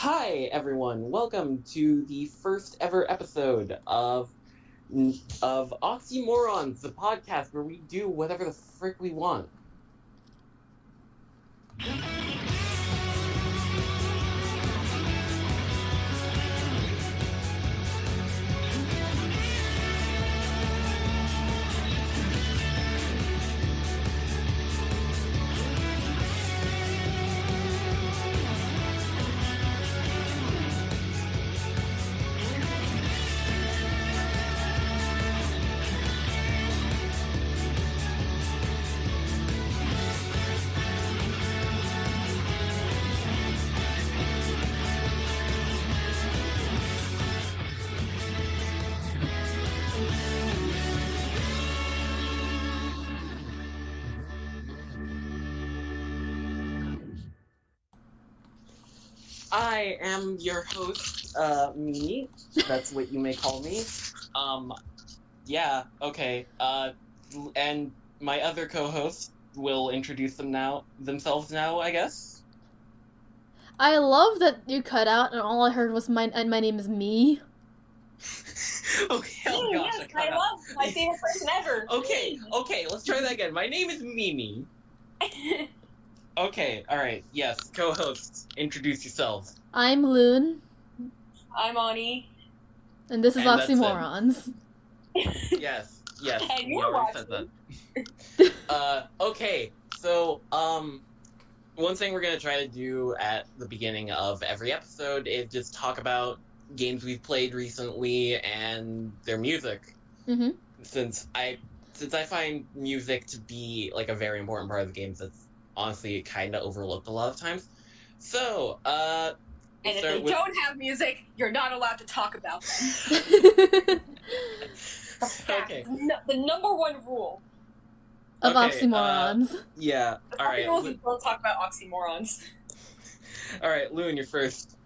Hi, everyone. Welcome to the first ever episode of Auxy Morons, the podcast where we do whatever the frick we want. I am your host, Mimi. That's what you may call me. Okay. And my other co-hosts will introduce themselves now, I guess. I love that you cut out and all I heard was my name is me. Okay, oh gosh, yes, I love my favorite person ever. Okay, let's try that again. My name is Mimi. Okay, alright, yes, co-hosts, introduce yourselves. I'm Loon. I'm Ani. And this is And that's Auxy Morons. Yes, And we you're already watching. said that. Okay, so, one thing we're gonna try to do at the beginning of every episode is just talk about games we've played recently and their music. Mm-hmm. Since I find music to be, like, a very important part of the games that's honestly kind of overlooked a lot of times. So, And if they don't have music, you're not allowed to talk about them. Okay. The number one rule. Of Okay, oxymorons. Yeah, alright. Rules is don't talk about oxymorons. Alright, Loon, you're first.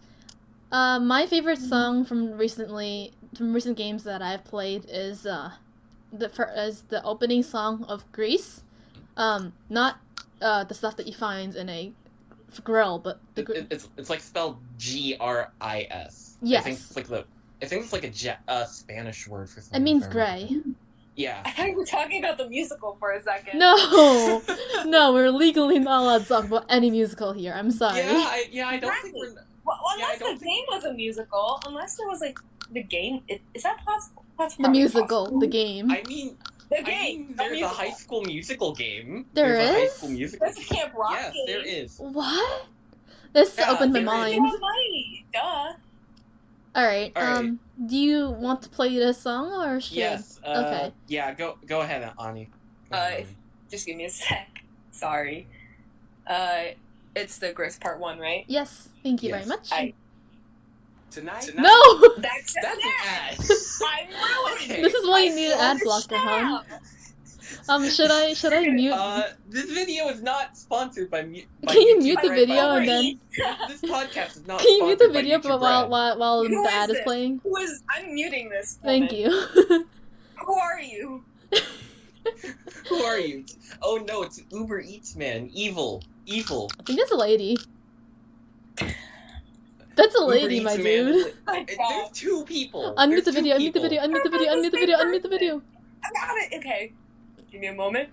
My favorite song from recent games that I've played is the opening song of Grease. Not the stuff that you find in a grill, but It's like spelled Gris. Yes. I think it's like a Spanish word for something. It means gray. Yeah. I thought you were talking about the musical for a second. No, we're legally not allowed to talk about any musical here. I'm sorry. I don't think we're. Well, Yeah, unless the game was a musical, unless there was like the game. Is that possible? That's The probably musical, possible. the game. I mean, there's a High School Musical game. There's a High is? School Musical. There's a Camp Rock Yes, game. there is. What? This Yeah, opened my there is. mind. You have money. Duh. Alright, Alright. do you want to play this song, or should... Yes. Okay. Yeah. Go ahead, Ani. Go ahead, Ani. Just give me a sec. Sorry. It's the Gris Part 1, right? Yes, thank you Yes. very much. Tonight? No! That's That's an ad. ad. I'm ruined. Okay. This is why you I need an ad blocker, huh? Should I mute... This video is not sponsored by Can Can you mute the video and then... This podcast is not Can you mute the sponsored by video YouTube while Who the is ad is this? playing? I'm muting this Thank woman. you. Who are you? Who are you? Oh no, it's Uber Eats man. Evil. I think that's a lady. That's a lady, Uber my Eats man dude. is there's two people. Unmute There's the two video, unmute the people. video, unmute the video, unmute the video, unmute the video. I got it. Okay. Give me a moment.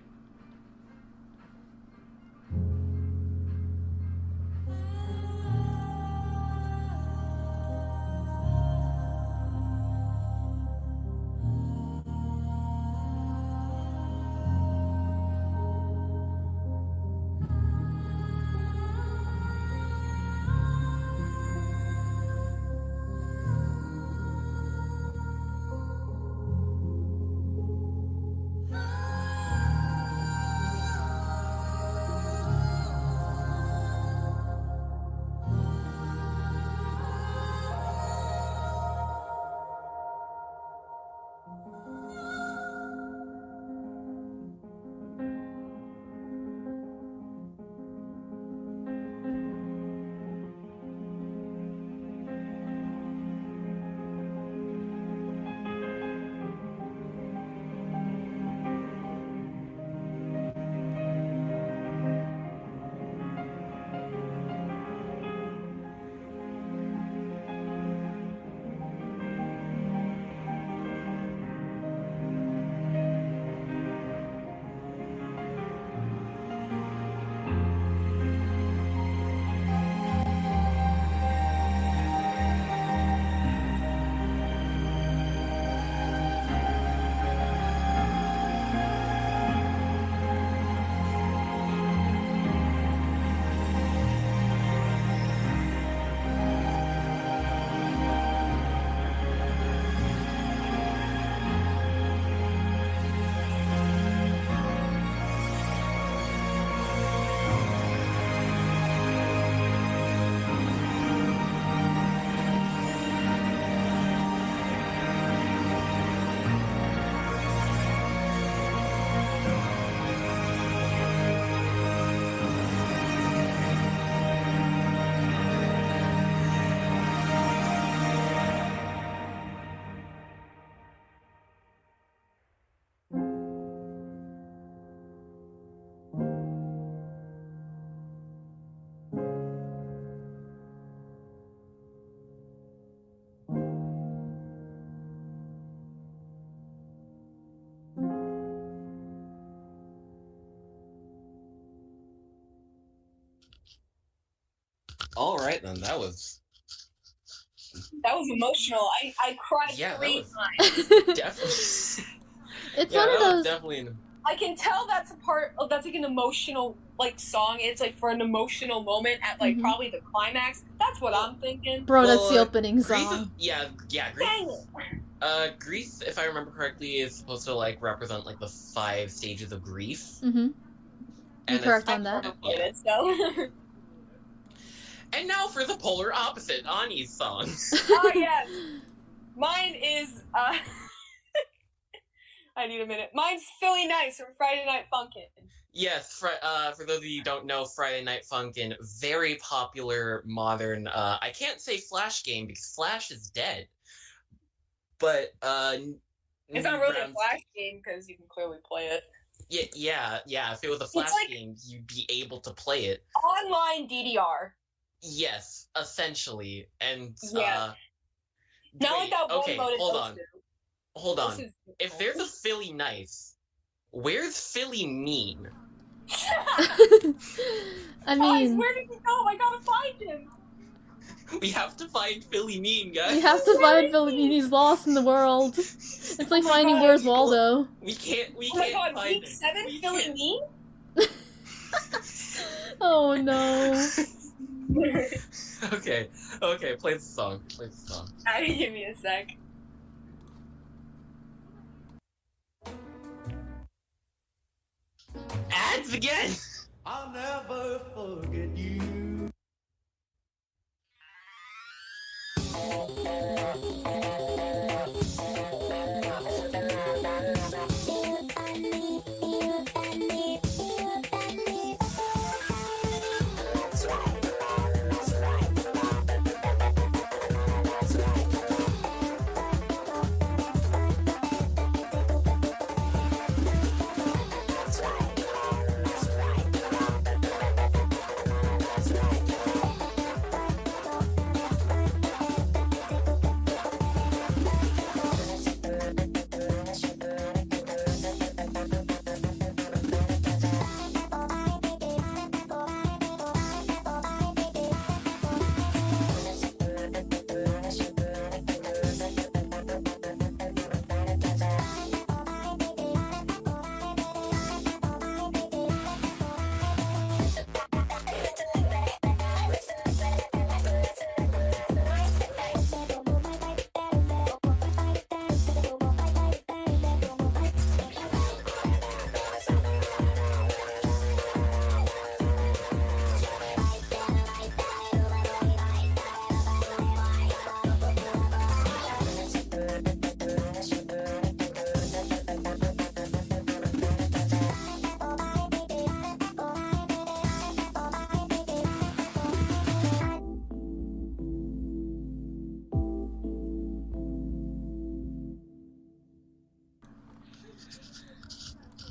All right, then. That was emotional. I cried Yeah, that 3 was- times. definitely. It's Yeah, one of that was those. definitely. I can tell that's a part of that's like an emotional like song. It's like for an emotional moment at like Mhm. probably the climax. That's what I'm thinking. Bro, that's the Well, opening Grease song. yeah, Dang Grease. it. Grief, if I remember correctly, is supposed to like represent like the 5 stages of grief. Mm-hmm. You're correct on I've that. never played Yeah. it, so. And now for the polar opposite, Ani's song. Oh yes. Mine is I need a minute. Mine's Philly Nice from Friday Night Funkin'. Yes, for those of you who don't know, Friday Night Funkin', very popular modern. I can't say Flash game because Flash is dead. But It's not really a Flash game because you can clearly play it. Yeah. If it was a Flash game, you'd be able to play it. Online DDR. Yes, essentially, and Yeah. Not like that one mode. Hold on. If there's a Philly Nice, where's Philly Mean? I Guys, mean, where did he go? I gotta find him. We have to find Philly Mean, guys. we have to find Philly. He's lost in the world. It's like Oh my finding God. Where's Waldo. We can't Oh my God, find week him. 7, We Philly can't. Mean? Oh no. Okay, play the song. Give me a sec. Ads again! I'll never forget you.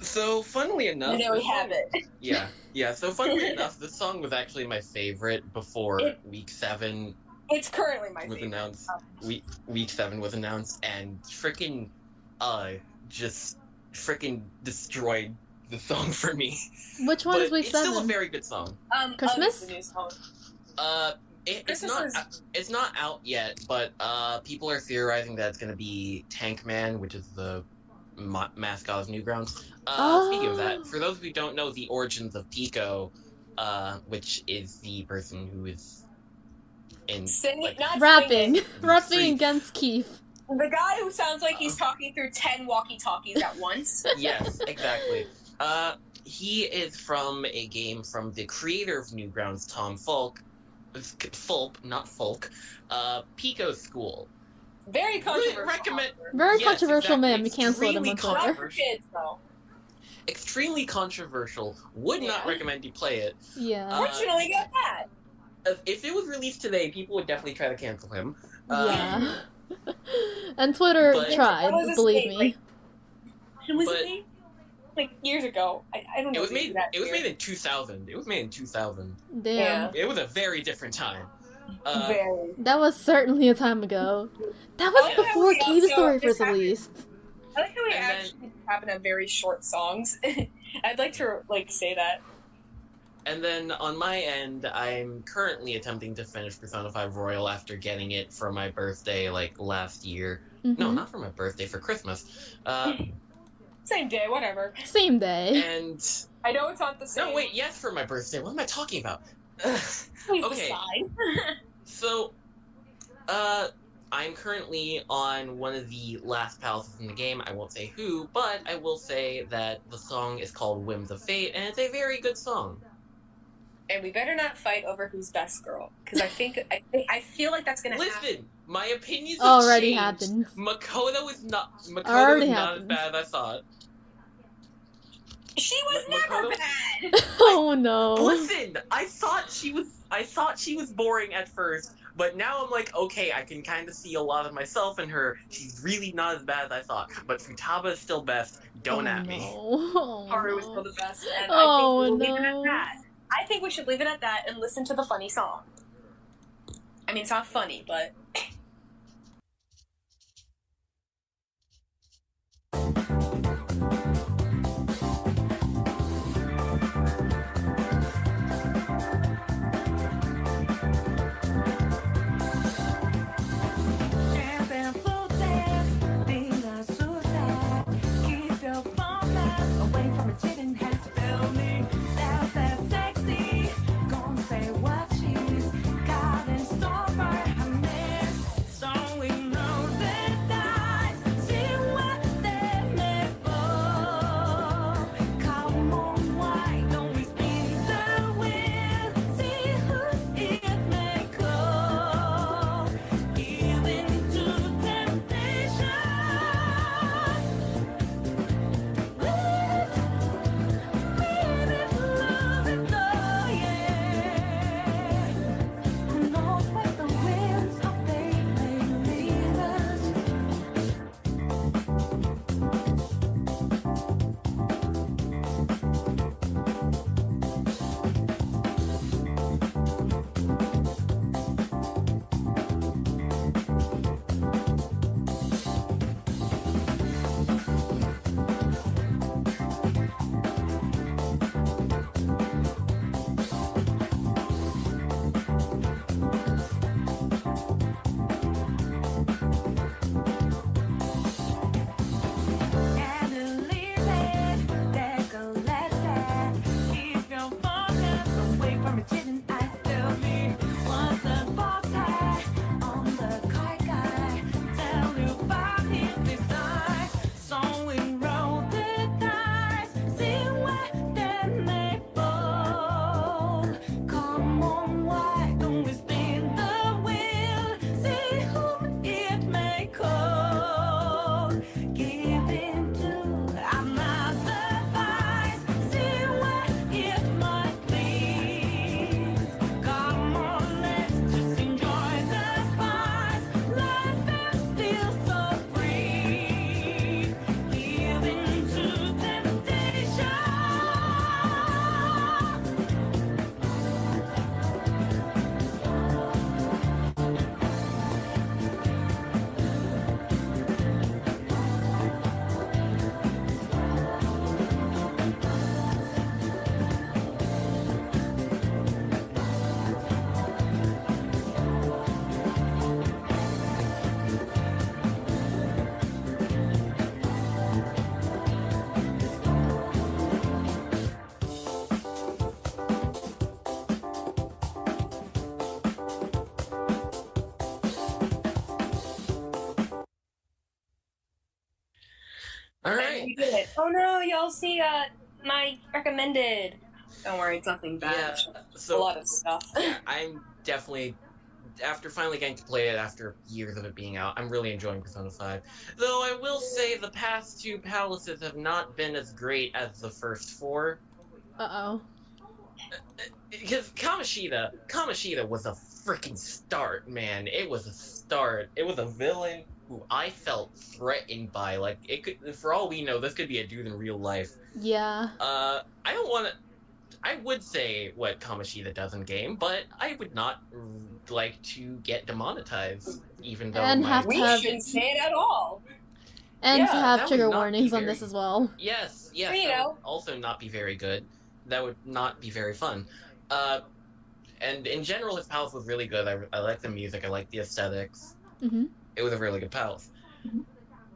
So, funnily enough... And there we have it. Yeah, so funnily enough, this song was actually my favorite before Week 7 It's currently my was favorite. announced. Week 7 was announced, and frickin' just frickin' destroyed the song for me. Which one But is week it's 7? still a very good song. Christmas? The new song. It's Christmas it's not out yet, but people are theorizing that it's gonna be Tank Man, which is the mascot of Newgrounds. Speaking of that, for those who don't know the origins of Pico, which is the person who is in Rapping Three. against Keith. The guy who sounds like he's talking through 10 walkie-talkies at once. Yes, exactly. He is from a game from the creator of Newgrounds, Tom Fulp, not Folk, Pico School. Very controversial. Very Yes, controversial exactly. man. We canceled him on Extremely Twitter. Not for kids, though. Extremely controversial. Would not Yeah. recommend you play it. Yeah. Fortunately, got that. If it was released today, people would definitely try to cancel him. Yeah. And Twitter But- tried, That was a believe state, me. Was But- it made? Like, years ago. I don't know. It was the made. exact It was year. made in 2000. It was made in 2000. Damn. Yeah. It was a very different time. Very. That was certainly a time ago. That I was like how before we Cave also- Story this was released. I like how we And then- actually happen to have very short songs. I'd like to, like, say that. And then on my end, I'm currently attempting to finish Persona 5 Royal after getting it for my birthday, like, last year. No, not for my birthday, for Christmas. Same day, whatever. Same day. And... I know it's not the same. No, wait, yes, for my birthday. What am I talking about? Please Okay. decide. So, I'm currently on one of the last palaces in the game. I won't say who, but I will say that the song is called Whims of Fate, and it's a very good song. And we better not fight over who's best girl, because I feel like that's gonna happen. Listen, my opinions Already have changed. happened. Makoto is not Already as happened. bad as I thought. She was never Makoto- bad. Oh no. Listen, I thought she was boring at first, but now I'm like, okay, I can kind of see a lot of myself in her. She's really not as bad as I thought, but Futaba is still best. Don't at me. Oh, Haru is no. still the best, and Oh, I think we'll leave it at no. that. I think we should leave it at that and listen to the funny song. I mean, it's not funny, but... Alright. We did it. Oh no, y'all see my recommended. Don't worry, it's nothing bad. Yeah, It's just so a lot of stuff. I'm definitely, after finally getting to play it after years of it being out, I'm really enjoying Persona 5. Though I will say the past two palaces have not been as great as the first four. Uh-oh. Because Kamoshida was a freaking start, man. It was a start. It was a villain who I felt threatened by. Like, it could, for all we know, this could be a dude in real life. Yeah. I don't want to. I would say what Kamoshida does in game, but I would not like to get demonetized, even though And have to We have- shouldn't say it at all. And Yeah, to that have would trigger not be warnings on very- this as well. Yes, You that know. would also not be very good. that would not be very fun. And in general, his palace was really good. I like the music. I like the aesthetics. Mm-hmm. It was a really good palace.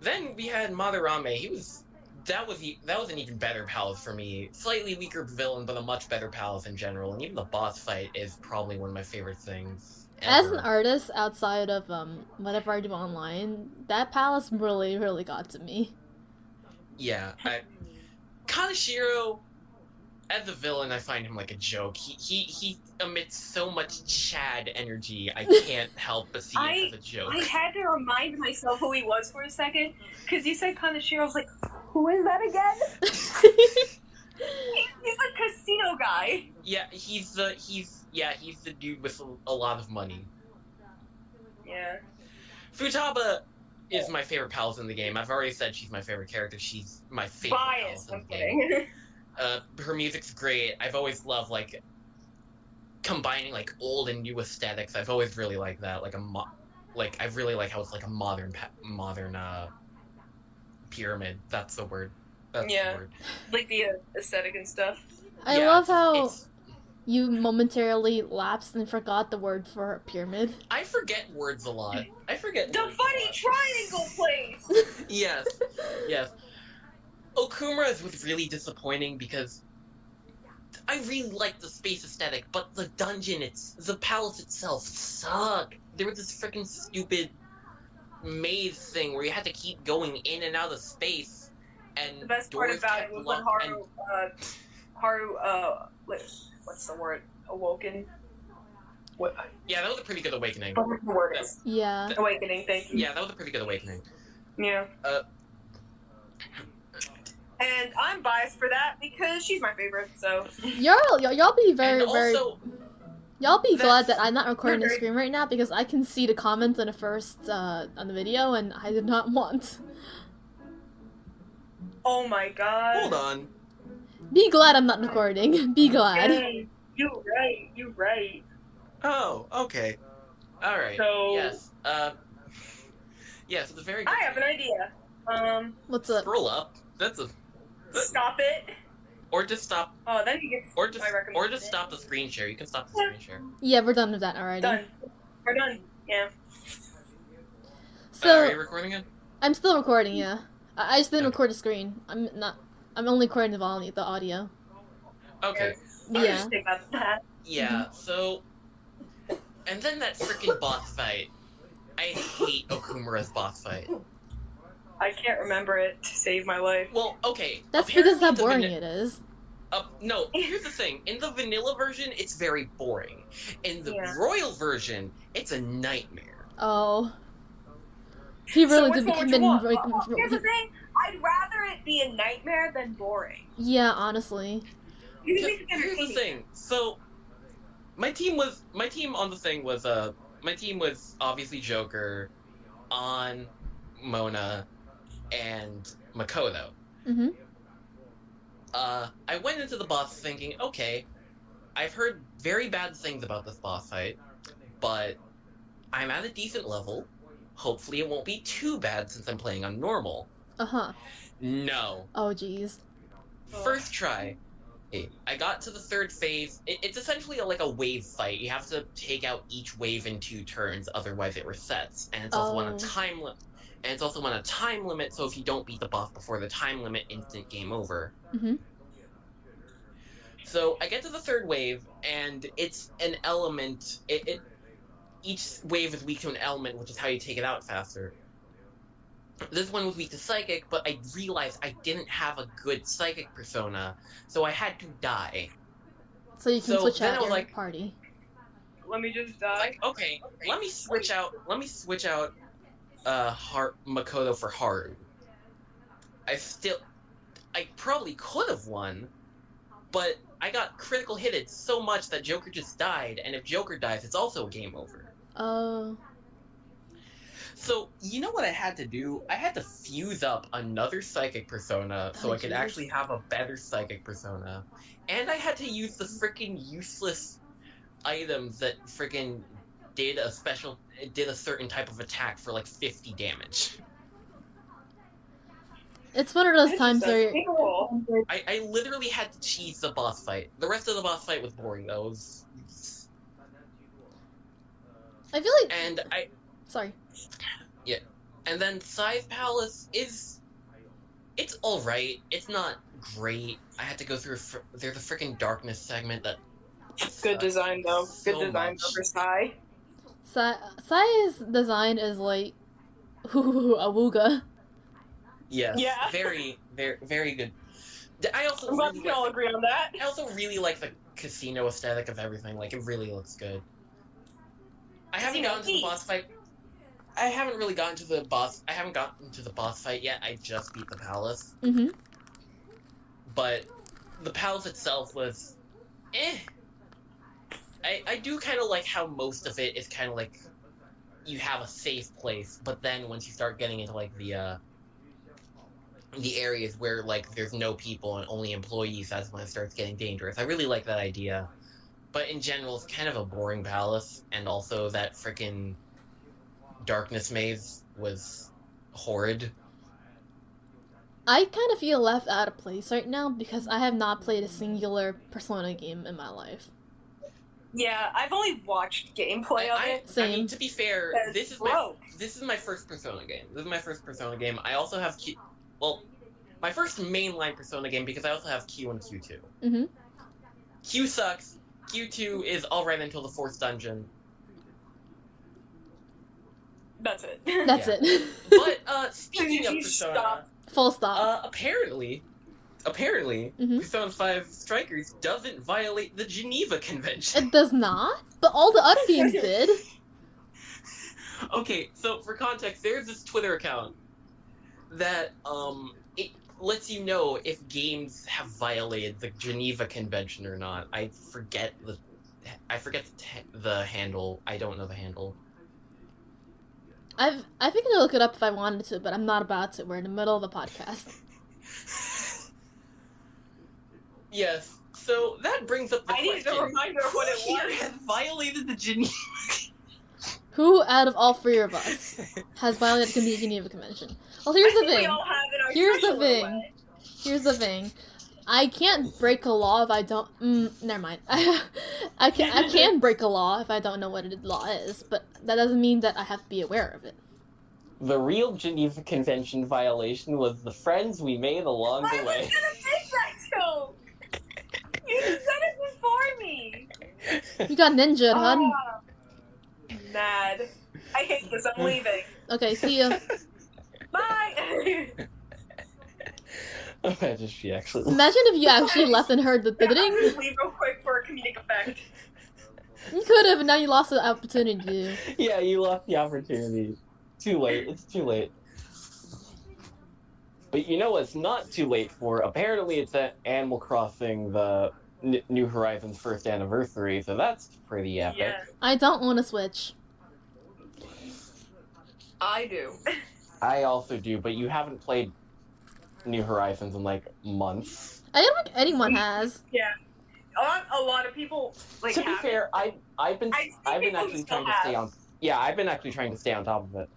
Then we had Madarame. That was an even better palace for me. Slightly weaker villain, but a much better palace in general. And even the boss fight is probably one of my favorite things As ever. an artist, outside of whatever I do online, that palace really, really got to me. Yeah, Kaneshiro, as a villain, I find him like a joke. He emits so much Chad energy. I can't help but see it as a joke. I had to remind myself who he was for a second, because you said Kaneshiro. I was like, who is that again? He's a casino guy. Yeah, he's the dude with a lot of money. Yeah. Futaba is my favorite palace in the game. I've already said she's my favorite character. She's my favorite Bias. palace in I'm the game. kidding. Her music's great. I've always loved like combining like old and new aesthetics. I've always really liked that. I really like how it's like a modern pyramid. That's the word. That's Yeah. the word. Like the aesthetic and stuff. I Yeah, love how it's- you momentarily lapsed and forgot the word for pyramid. I forget words a lot. I forget The words a funny lot. triangle place. Yes. Yes. Okumura's was really disappointing because I really liked the space aesthetic, but the the palace itself sucked. There was this freaking stupid maze thing where you had to keep going in and out of space, and The best part doors about it kept was when what's the word? Awoken. What? Yeah, that was a pretty good awakening. Whatever the word is. Yeah. Awakening. Thank you. Yeah, that was a pretty good awakening. Yeah. And I'm biased for that because she's my favorite. So. Y'all be very, And very. also, Y'all be that's- glad that I'm not recording the Very- screen right now because I can see the comments on the first on the video, and I did not want. Oh my god. hold on. Be glad I'm not recording. Be glad. Hey, you're right. You're right. Oh, okay. Alright. So- Yes. Yes, it's a very good I have an idea. What's up? Scroll up. That's a Stop it. or just stop Oh, then you get or just my recommendation. stop the screen share. You can stop the screen share. Yeah, we're done with that already. Done. We're done. Yeah. So are you recording it? I'm still recording. Yeah, I just didn't Okay. record the screen. I'm not. I'm only recording the audio. Okay. I'll Yeah. just take out that. Yeah, so and then that freaking boss fight. I hate Okumura's boss fight. I can't remember it to save my life. Well, okay. That's because how apparently boring it is. No, here's the thing. In the vanilla version, it's very boring. In the Yeah. royal version, it's a nightmare. Oh, he really so did which one would become. you want? Here's the thing. I'd rather it be a nightmare than boring. Yeah, honestly. You can make it Here's the entertaining. thing. So, my team on the thing was my team was obviously Joker, On, Mona, and Makoto. Mhm. I went into the boss thinking, okay, I've heard very bad things about this boss fight, but I'm at a decent level. Hopefully, it won't be too bad since I'm playing on normal. Uh huh. No. Oh jeez. First try, I got to the third phase. It's essentially like a wave fight. You have to take out each wave in 2 turns, otherwise it resets. And it's also on Oh. a time limit. And it's also on a time limit, so if you don't beat the boss before the time limit, instant game over. Mhm. So I get to the third wave, and it's an element. Each wave is weak to an element, which is how you take it out faster. This one was weak to psychic, but I realized I didn't have a good psychic persona, so I had to die. So you can So switch then I out was your like- party. Let me just die. Like, okay, let me switch out Makoto for Haru. I probably could have won, but I got critical hitted so much that Joker just died, and if Joker dies, it's also game over. Oh. So, you know what I had to do? I had to fuse up another psychic persona so Oh, I could jeez. actually have a better psychic persona. And I had to use the freaking useless items that freaking did a certain type of attack for like 50 damage. It's one of those times where Cool. I literally had to cheese the boss fight. The rest of the boss fight was boring though. I feel like. And Sorry. And then Scythe Palace it's alright. It's not great. I had to go through there's a freaking darkness segment that Good design though. Good so design much. though for Sai. Sai's design is like awooga. Yes. Yeah. Very, very, very good. I also I'm glad really we can all agree on that. I also really like the casino aesthetic of everything. Like, it really looks good. I haven't gotten to the boss fight. I haven't really gotten to the boss. I haven't gotten to the boss fight yet. I just beat the palace. Mm-hmm. But the palace itself was, I do kind of like how most of it is kind of like you have a safe place, but then once you start getting into like the areas where like there's no people and only employees, that's when it starts getting dangerous. I really like that idea. But in general, it's kind of a boring palace, and also that frickin' darkness maze was horrid. I kind of feel left out of place right now because I have not played a singular Persona game in my life. Yeah, I've only watched gameplay of it. Same. I mean, to be fair, That's this is my first Persona game. This is my first Persona game. I also have my first mainline Persona game because I also have Q and Q2. Mm-hmm. Q sucks. Q2 is alright until the 4th dungeon. That's it. That's Yeah. it. But speaking of You Persona, stop. Full stop. apparently, Mhm. Persona 5 Strikers doesn't violate the Geneva Convention. It does not, but all the other games did. Okay, so for context, there's this Twitter account that it lets you know if games have violated the Geneva Convention or not. I forget the handle. I don't know the handle. I think I'd look it up if I wanted to, but I'm not about to. We're in the middle of the podcast. Yes. So that brings up the I question. needed a reminder of what it Who here was. has violated the Geneva? Who out of all three of us has violated the Geneva Convention? Well, here's the I think we thing. all have in our Here's the special thing. way. Here's the thing. I can't break a law if I don't. Never mind. I can break a law if I don't know what a law is, but that doesn't mean that I have to be aware of it. The real Geneva Convention violation was the friends we made along I the was way. gonna make that joke. You said it before me. You got ninja, hun. Ah, mad. I hate this. I'm leaving. Okay, see ya. Bye. Imagine she actually. Imagine if you actually left and heard the I'm ding. gonna leave real quick for a comedic effect. You could have, and now you lost the opportunity to. Yeah, you lost the opportunity. Too late. It's too late. But you know what's not too late for? Apparently it's at Animal Crossing, the New Horizons first anniversary, so that's pretty epic. Yeah, I don't want to Switch. I do. I also do, but you haven't played New Horizons in like months. I don't think anyone has. Yeah. A lot of people like. To be have fair, I've been I see actually people trying to still stay have. on. Yeah, I've been actually trying to stay on top of it.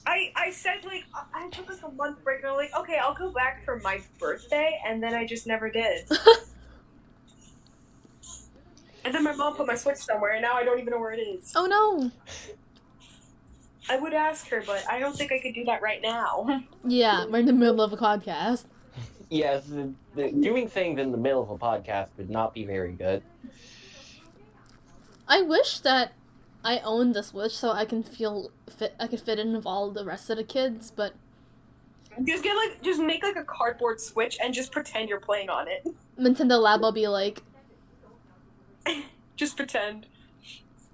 I said like I took like a month break and I'm like, okay, I'll go back for my birthday, and then I just never did. And then my mom put my Switch somewhere, and now I don't even know where it is. Oh no. I would ask her, but I don't think I could do that right now. Yeah, we're in the middle of a podcast. Yes, doing things in the middle of a podcast would not be very good. I wish that I owned the Switch so I can I could fit in with all the rest of the kids, but Just make like a cardboard Switch and just pretend you're playing on it. Nintendo Lab will be like, Just pretend.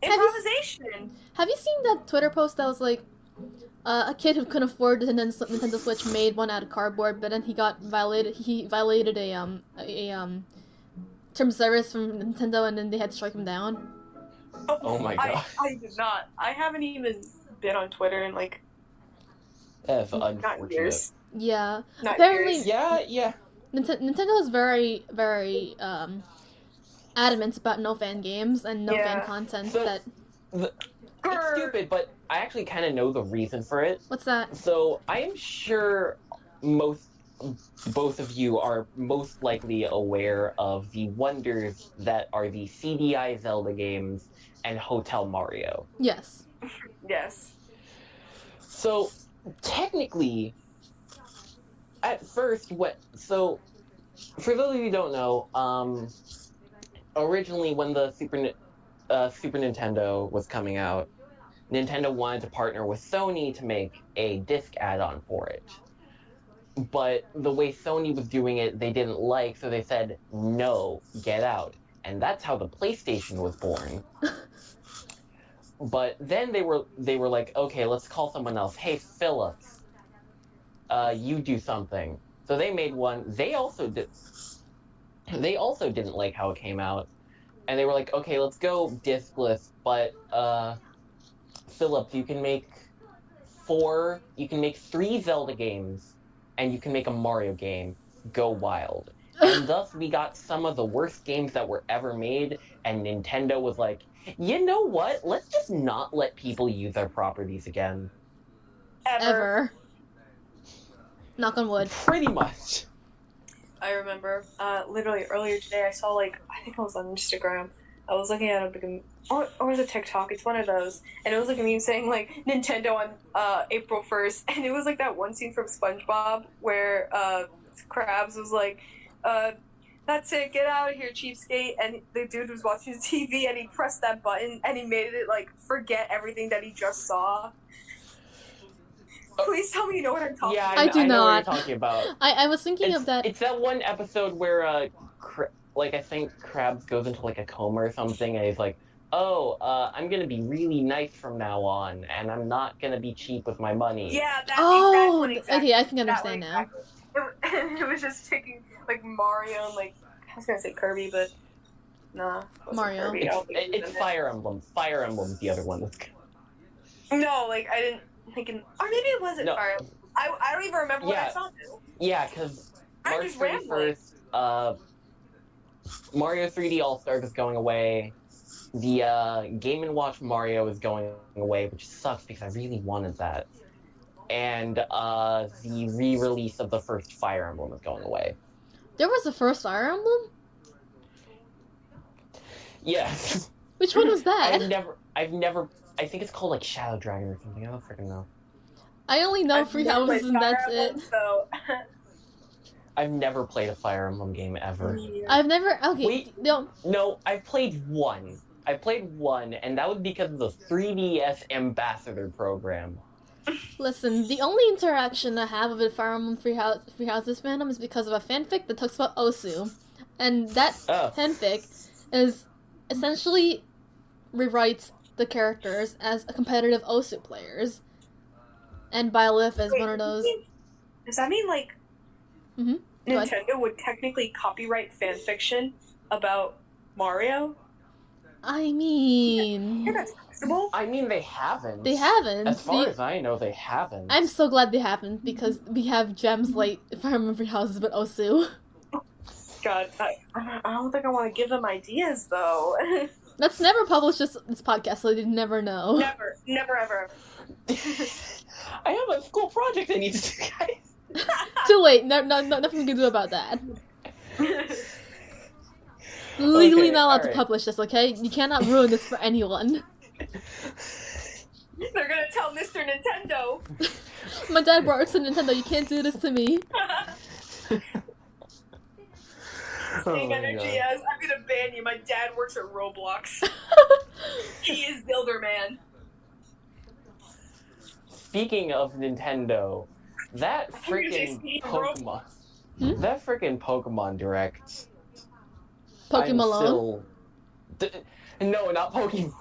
Have you- Improvisation. have you seen that Twitter post that was like, a kid who couldn't afford the Nintendo Switch made one out of cardboard, but then he violated a term of service from Nintendo, and then they had to strike him down. Oh my god. I did not. I haven't even been on Twitter in like That's not unfortunate. years. Yeah. Not Apparently- years. Yeah. Nintendo is very, very adamant about no fan games and no fan Yeah. content. So- That It's stupid, but I actually kind of know the reason for it. what's that? So I am sure both of you are most likely aware of the wonders that are the CDI Zelda games and Hotel Mario. Yes. Yes. So, technically, at first, so, for those of you who don't know, originally when the Super Nintendo was coming out, Nintendo wanted to partner with Sony to make a disc add-on for it. But the way Sony was doing it, they didn't like, so they said, no, get out. And that's how the PlayStation was born. But then they were like, okay, let's call someone else. Hey, Philips, you do something. So they made one. They also didn't like how it came out. And they were like, okay, let's go discless, but Philips, you can make 3 Zelda games, and you can make a Mario game. Go wild. And thus we got some of the worst games that were ever made, and Nintendo was like, you know what? Let's just not let people use our properties again. Ever. Knock on wood. Pretty much. I remember, literally earlier today, I saw, I think I was on Instagram. I was looking at or was it TikTok? It's one of those. And it was a meme saying, Nintendo on April 1st. And it was that one scene from SpongeBob where Krabs was like, that's it, get out of here, cheapskate. And the dude was watching TV and he pressed that button and he made it, forget everything that he just saw. Please tell me you know what I'm talking about. I do know not. what you're talking about. I was thinking of that. It's that one episode where, I think Krabs goes into, a coma or something, and he's like, I'm gonna be really nice from now on, and I'm not gonna be cheap with my money. Yeah, that Oh, exactly. okay, I can understand now. It was just taking, Mario and, I was gonna say Kirby, but nah. It wasn't Mario. Kirby. It's Fire Emblem. Fire Emblem's the other one that's good. No, I didn't think, or maybe it wasn't No. Fire Emblem. I don't even remember what I saw now. Yeah, because I'm March just rambling. 31st, Mario 3D All-Stars is going away. The Game & Watch Mario is going away, which sucks because I really wanted that. And the re-release of the first Fire Emblem is going away. There was a first Fire Emblem? Yes. Which one was that? I've never, I think it's called Shadow Dragon or something, I don't freaking know. I only know I've Free never Houses played and Fire that's Emblem, it. So. I've never played a Fire Emblem game ever. I've never. Okay, Wait. no. No, I've played one. And that was because of the 3DS Ambassador program. Listen, the only interaction I have with Fire Emblem Free Houses fandom is because of a fanfic that talks about Osu. And that fanfic is essentially rewrites the characters as competitive Osu players. And Byleth is one of those. Does that mean, Mhm. Nintendo would technically copyright fanfiction about Mario? I mean... Yeah, that's possible. I mean, they haven't. They haven't. As far as I know, they haven't. I'm so glad they haven't, because we have gems like Fire Emblem Free Houses but Osu. God, I don't think I want to give them ideas, though. Let's never publish this podcast, so they never know. Never, ever. I have a school project I need to do, guys. Too late. No, nothing we can do about that. Legally not allowed to publish this, okay? You cannot ruin this for anyone. They're gonna tell Mr. Nintendo. My dad works at Nintendo, you can't do this to me. Same energy as, I'm gonna ban you, my dad works at Roblox. He is Builder Man. Speaking of Nintendo, that freaking Pokemon... That freaking Pokemon Direct... Pokemon? No, not Pokemon.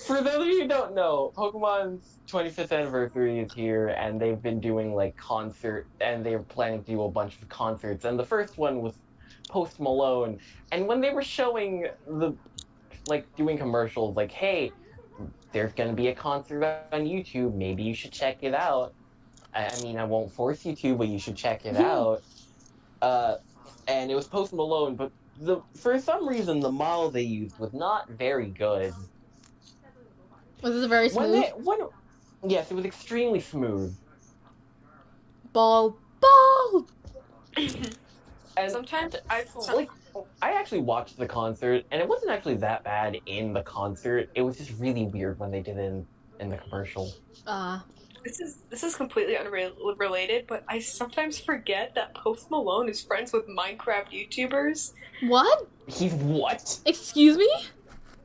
For those of you who don't know, Pokemon's 25th anniversary is here, and they've been doing concert, and they're planning to do a bunch of concerts. And the first one was Post Malone, and when they were showing doing commercials, hey, there's gonna be a concert on YouTube. Maybe you should check it out. I mean, I won't force you to, but you should check it out. And it was Post Malone, but for some reason, the model they used was not very good. Was this very smooth? Yes, it was extremely smooth. ball. And Sometimes like, I actually watched the concert, and it wasn't actually that bad in the concert. It was just really weird when they did it in the commercial. This is completely unrelated, but I sometimes forget that Post Malone is friends with Minecraft YouTubers. What? He's what? Excuse me?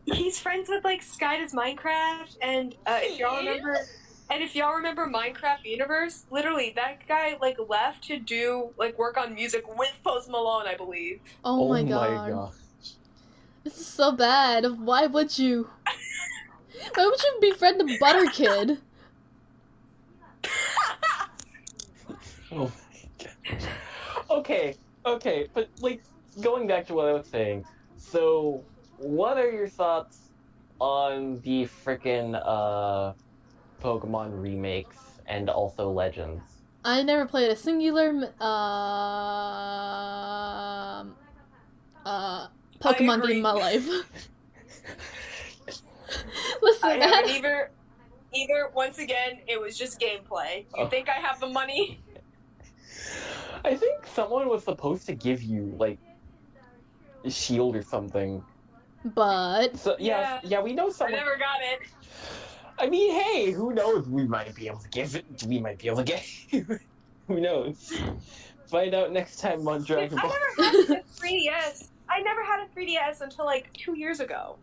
He's friends with like Sky Does Minecraft, and if y'all remember Minecraft Universe, literally that guy like left to do like work on music with Post Malone, I believe. Oh my god. This is so bad. Why would you? Why would you befriend the Butter Kid? Oh my god. Okay, but like going back to what I was saying. So, what are your thoughts on the frickin' Pokemon remakes and also Legends? I never played a singular Pokemon game in my life. Listen, I haven't either. Once again, it was just gameplay. You think I have the money? I think someone was supposed to give you like a shield or something. But So yeah, we know I someone. never got it. I mean, hey, who knows? We might be able to give it. We might be able to get. Who knows? Find out next time on Dragon Ball. I never had a 3DS. I never had a 3DS until like 2 years ago.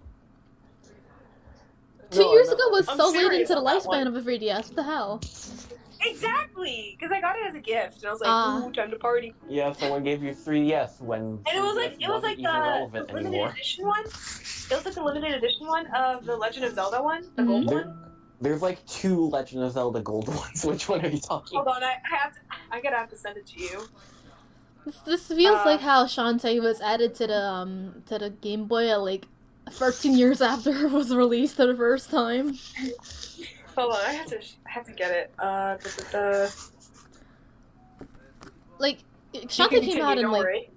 2 years ago was I'm so late serious into the on that lifespan one. of a 3DS. What the hell? Exactly, because I got it as a gift, and I was like, "Ooh, time to party." Yeah, someone gave you 3DS when. And it was like wasn't even relevant the limited anymore. edition one. It was like the limited edition one of the Legend of Zelda one, the Mhm. gold one. There's like 2 Legend of Zelda Gold ones. Which one are you talking? Hold on, I gotta have to send it to you. This feels like how Shantae was added to the Game Boy at like 13 years after it was released for the first time. Hold on, I have to get it. Like Shantae came out in like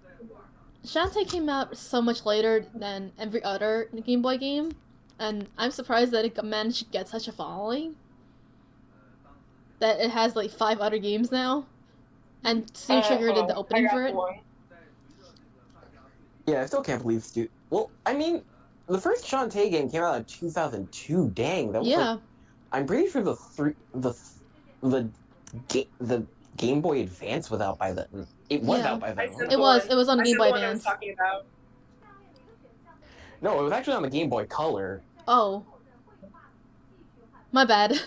Shantae came out so much later than every other Game Boy game, and I'm surprised that it managed to get such a following. That it has like 5 other games now, and Steve Trigger did the opening for it. Yeah, I still can't believe Stu. Well, I mean, the first Shantae game came out in 2002. Dang, that was like, I'm pretty sure the Game Boy Advance was out by then. It was out by then. It was on the Game Boy Advance. I was talking about. No, it was actually on the Game Boy Color. Oh, my bad.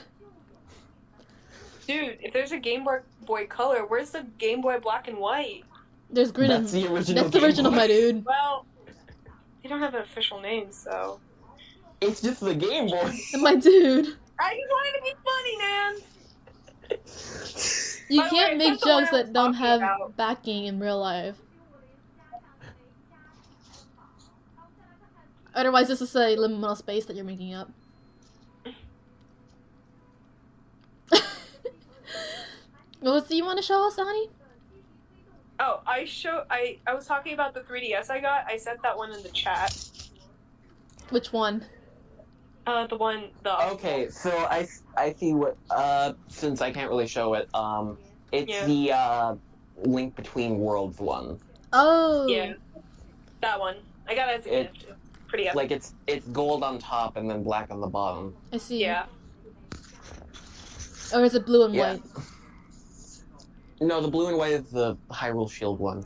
Dude, if there's a Game Boy Color, where's the Game Boy Black and White? There's green. That's the original. That's the original, my dude. Well, they don't have an official name, so. It's just the Game Boy. My dude. I just wanted to be funny, man. You By the can't way, make that's the one jokes I was that don't talking have about. backing in real life. Otherwise, this is a liminal space that you're making up. What do you want to show us, Donnie? Oh, I was talking about the 3DS I got. I sent that one in the chat. Which one? Okay, so I see what since I can't really show it, it's the Link Between Worlds one. Oh. Yeah. That one. I got it as a gift. Pretty epic. Like it's gold on top and then black on the bottom. I see. Yeah. Or is it blue and white? No, the blue and white is the Hyrule Shield one.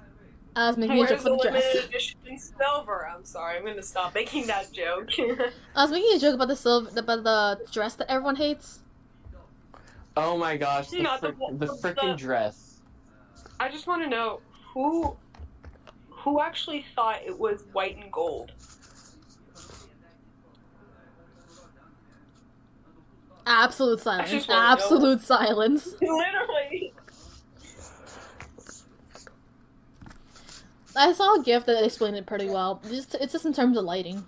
I was making a joke Where's the about the dress. limited edition silver? I'm sorry, I'm gonna stop making that joke. I was making a joke about the dress that everyone hates. Oh my gosh, the Not the freaking dress. I just want to know who actually thought it was white and gold. Absolute silence. just wanna know. Absolute silence. Literally. I saw a GIF that explained it pretty well. It's just in terms of lighting.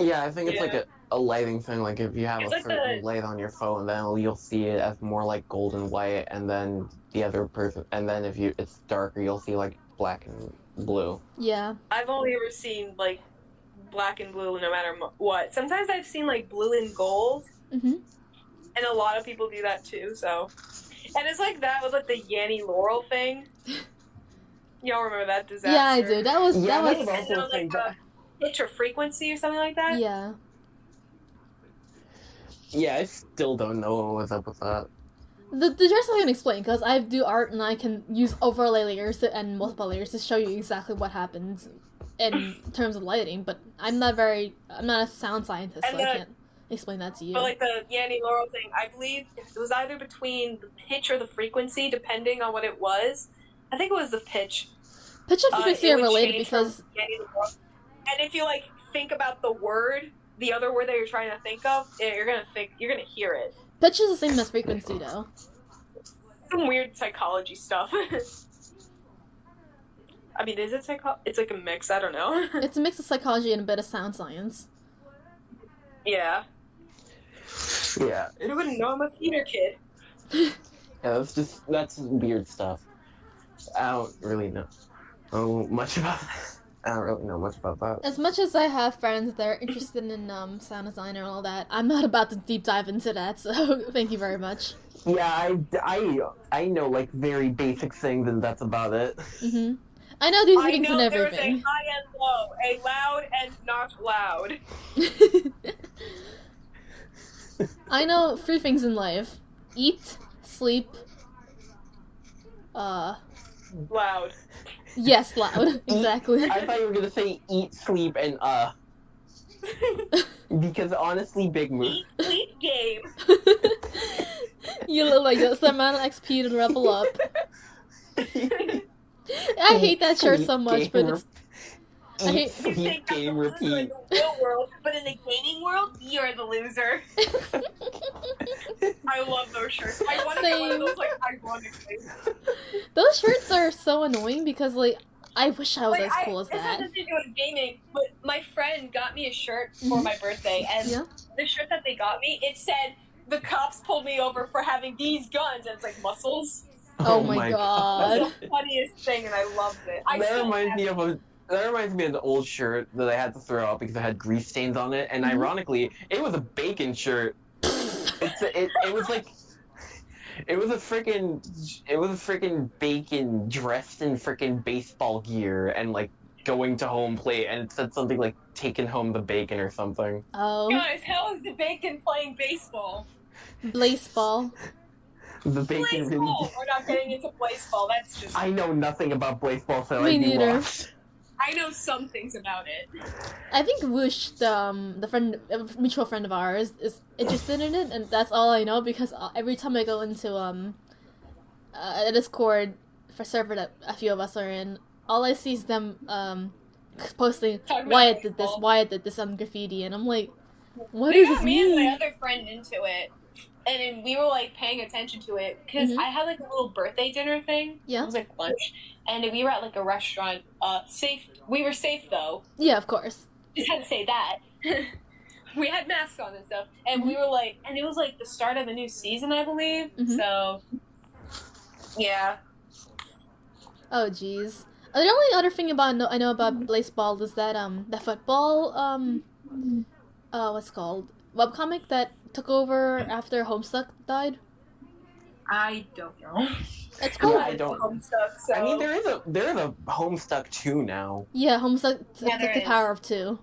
Yeah, I think it's like a lighting thing. Like if you have a certain light on your phone, then you'll see it as more like gold and white, and then the other person, and then if it's darker, you'll see like black and blue. Yeah. I've only ever seen like black and blue, no matter what. Sometimes I've seen like blue and gold, Mm-hmm. and a lot of people do that too. So And it's like that with like the Yanny Laurel thing. Y'all remember that disaster? Yeah, I do. That was Yeah, that that was was also like a pitch or frequency or something like that. yeah. Yeah, I still don't know what was up with that. The rest I can explain because I do art and I can use overlay layers and multiple layers to show you exactly what happens in terms of lighting. But I'm not a sound scientist, so I can't explain that to you. But like the Yanny Laurel thing, I believe it was either between the pitch or the frequency, depending on what it was. I think it was the pitch. Pitch and frequency It are would related change because from Yanny Laurel. And if you like think about the other word that you're trying to think of, you're gonna hear it. pitch is the same as frequency, though. Some weird psychology stuff. I mean, is it it's like a mix, I don't know. It's a mix of psychology and a bit of sound science. Yeah. Yeah. Who wouldn't know I'm a theater kid? Yeah, that's weird stuff. I don't really know much about that. I don't really know much about that. As much as I have friends that are interested in sound design and all that, I'm not about to deep dive into that, so thank you very much. Yeah, I know like very basic things, and that's about it. Mm-hmm. I know these I things know and there's a everything. high and low, a loud and not loud. I know 3 things in life: eat, sleep. Loud. Yes, loud. Exactly. I thought you were gonna say eat, sleep, and because honestly, big move. Eat, sleep, game. You look like the amount of XP to level up. I hate that shirt so much, but it's. I hate. You think I'm the game, loser in repeat. the real world, but in the gaming world, you're the loser. I love those shirts. I want to get one of Same. those, like, ironically. Those shirts are so annoying because, like, I wish I was as cool as This has that. nothing to do with gaming, but my friend got me a shirt for my birthday, and Yeah. the shirt that they got me, it said, "The cops pulled me over for having these guns," and it's like muscles. Oh my god. That's the funniest thing, and I loved it. That reminds me of an old shirt that I had to throw out because it had grease stains on it, and ironically, it was a bacon shirt. It was a freaking bacon dressed in freaking baseball gear and like going to home plate, and it said something like taking home the bacon or something. Oh. Guys, how is the bacon playing baseball? Blaseball. The bacon really. Baseball! We're not getting into baseball. That's just. I know nothing about baseball, so Me I'd be neither. lost. I know some things about it. I think Woosh, the mutual friend of ours, is interested in it, and that's all I know because every time I go into a Discord for server that a few of us are in, all I see is them posting Talking about Wyatt did this, baseball. Wyatt did this on graffiti, and I'm like, what They does got this me and my mean? other friend into it, and then we were like paying attention to it because Mhm. I had like a little birthday dinner thing. Yeah. It was like lunch, and we were at like a restaurant. Safe. We were safe though. Yeah, of course. Just had to say that. We had masks on and stuff, and we were like, and it was like the start of the new season, I believe. Mhm. So, yeah. Oh jeez. The only other thing I know about baseball is that the football what's it called, webcomic that took over after Homestuck died. I don't know. It's Yeah, called I don't. Homestuck, so. I mean, there is a Homestuck 2 now. yeah, Homestuck. Yeah, there the is. Power of Two.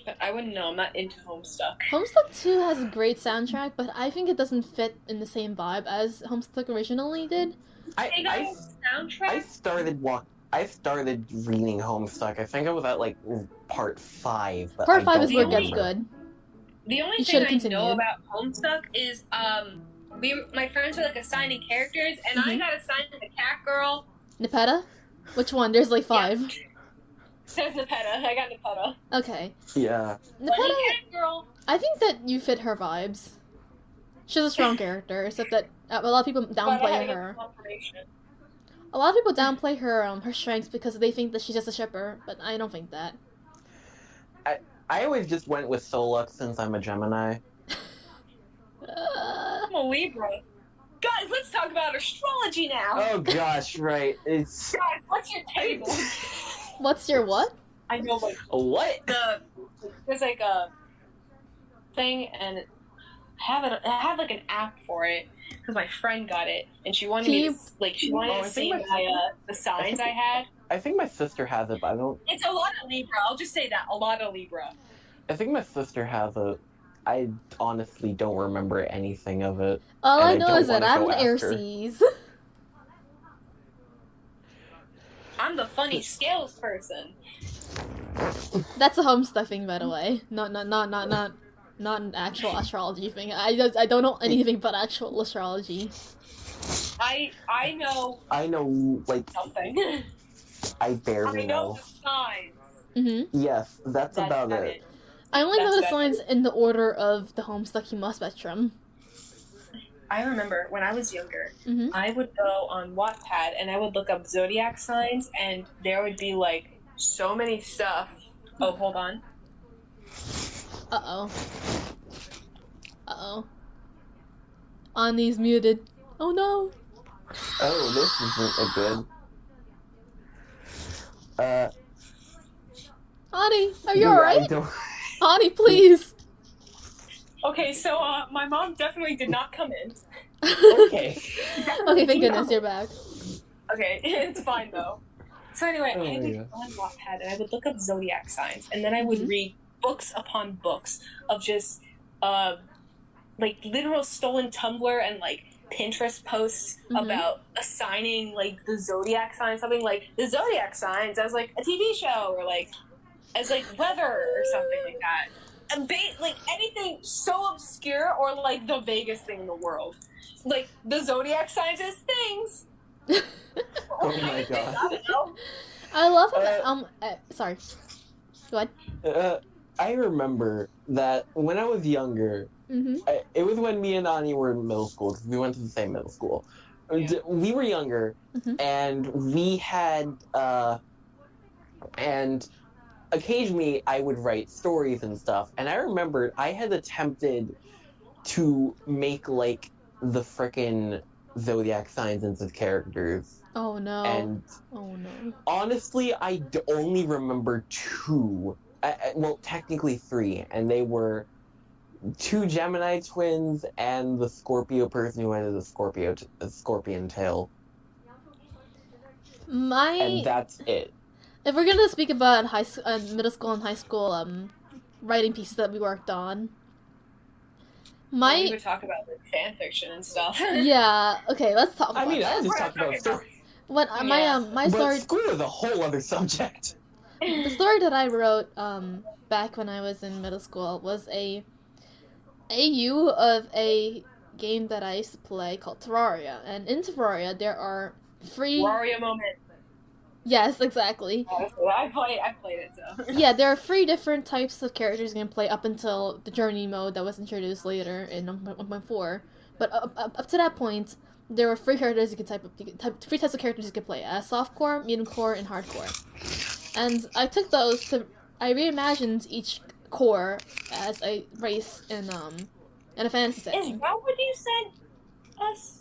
But I wouldn't know. I'm not into Homestuck. Homestuck 2 has a great soundtrack, but I think it doesn't fit in the same vibe as Homestuck originally did. They got I a soundtrack. started reading Homestuck. I think I was at like part 5. But Part I 5 don't is where it gets remember. good. The only You thing should've I know continued. about Homestuck is my friends were like assigning characters, and I Mhm. got assigned to the cat girl. Nepeta? Which one? There's like 5. There's Nepeta. I got Nepeta. Okay. Yeah. But the Nepeta, cat girl. I think that you fit her vibes. She's a strong character, except that a lot of people But I had downplay to get her. confirmation. A lot of people downplay her strengths because they think that she's just a shipper, but I don't think that. I always just went with Solux since I'm a Gemini. I'm a Libra. Guys, let's talk about astrology now. Oh gosh, right. It's Guys, what's your table? What's your what? I know, like, what? there's like a thing, and I have like an app for it because my friend got it and she wanted me to see the signs I had. I think my sister has it, but I don't. It's a lot of Libra. I'll just say that, a lot of Libra. I think my sister has it. I honestly don't remember anything of it. All and I know don't is that wanna I'm go an ask her. Airseas. I'm the funny scales person. That's a Homestuck thing, by the way. Not an actual astrology thing. I don't know anything but actual astrology. I know I know, like, something. I barely I know the signs. Mm-hmm. Yes, that's about it. I only know the That's signs in the order of the Homestuck Huma spectrum. I remember when I was younger, Mm-hmm. I would go on Wattpad and I would look up zodiac signs, and there would be like so many stuff. Oh, hold on. Uh oh. Ani's muted. Oh no. Oh, this isn't a good. Ani, are you yeah, alright? I don't... Ani, please. Okay, so my mom definitely did not come in. Okay. Okay, thank goodness you're back. Okay, it's fine though. So anyway, Oh, I would yeah. go on Wattpad and I would look up zodiac signs, and then I would read books upon books of just like literal stolen Tumblr and like Pinterest posts about assigning like the zodiac sign, something like the zodiac signs as like a TV show or like as like weather or something like that. And like anything so obscure or like the vaguest thing in the world. Like the zodiac signs as things. Oh my god. I don't know. I love it. Sorry. Go ahead. I remember that when I was younger, it was when me and Ani were in middle school, because we went to the same middle school. Yeah. We were younger, and we had, and occasionally I would write stories and stuff, and I remembered I had attempted to make, like, the frickin' zodiac signs into characters. Oh no. And oh no. honestly, I only remember two. Well, technically three, and they were two Gemini twins and the Scorpio person who had a scorpion tail. And that's it. If we're gonna speak about middle school and high school writing pieces that we worked on, We would talk about like fan fiction and stuff. Yeah. Okay. Let's talk. About I that. just talked about story. What my story. But school is a whole other subject. The story that I wrote back when I was in middle school was a AU of a game that I used to play called Terraria, and in Terraria there are free. Terraria moment. Yes, exactly. I played it, so. Yeah, there are 3 different types of characters you can play up until the journey mode that was introduced later in 1.4. But up to that point, there were 3 characters you could 3 types of characters you could play: softcore, medium core, and hardcore. And I took those I reimagined each core as a race in a fantasy setting. Is that what you sent us?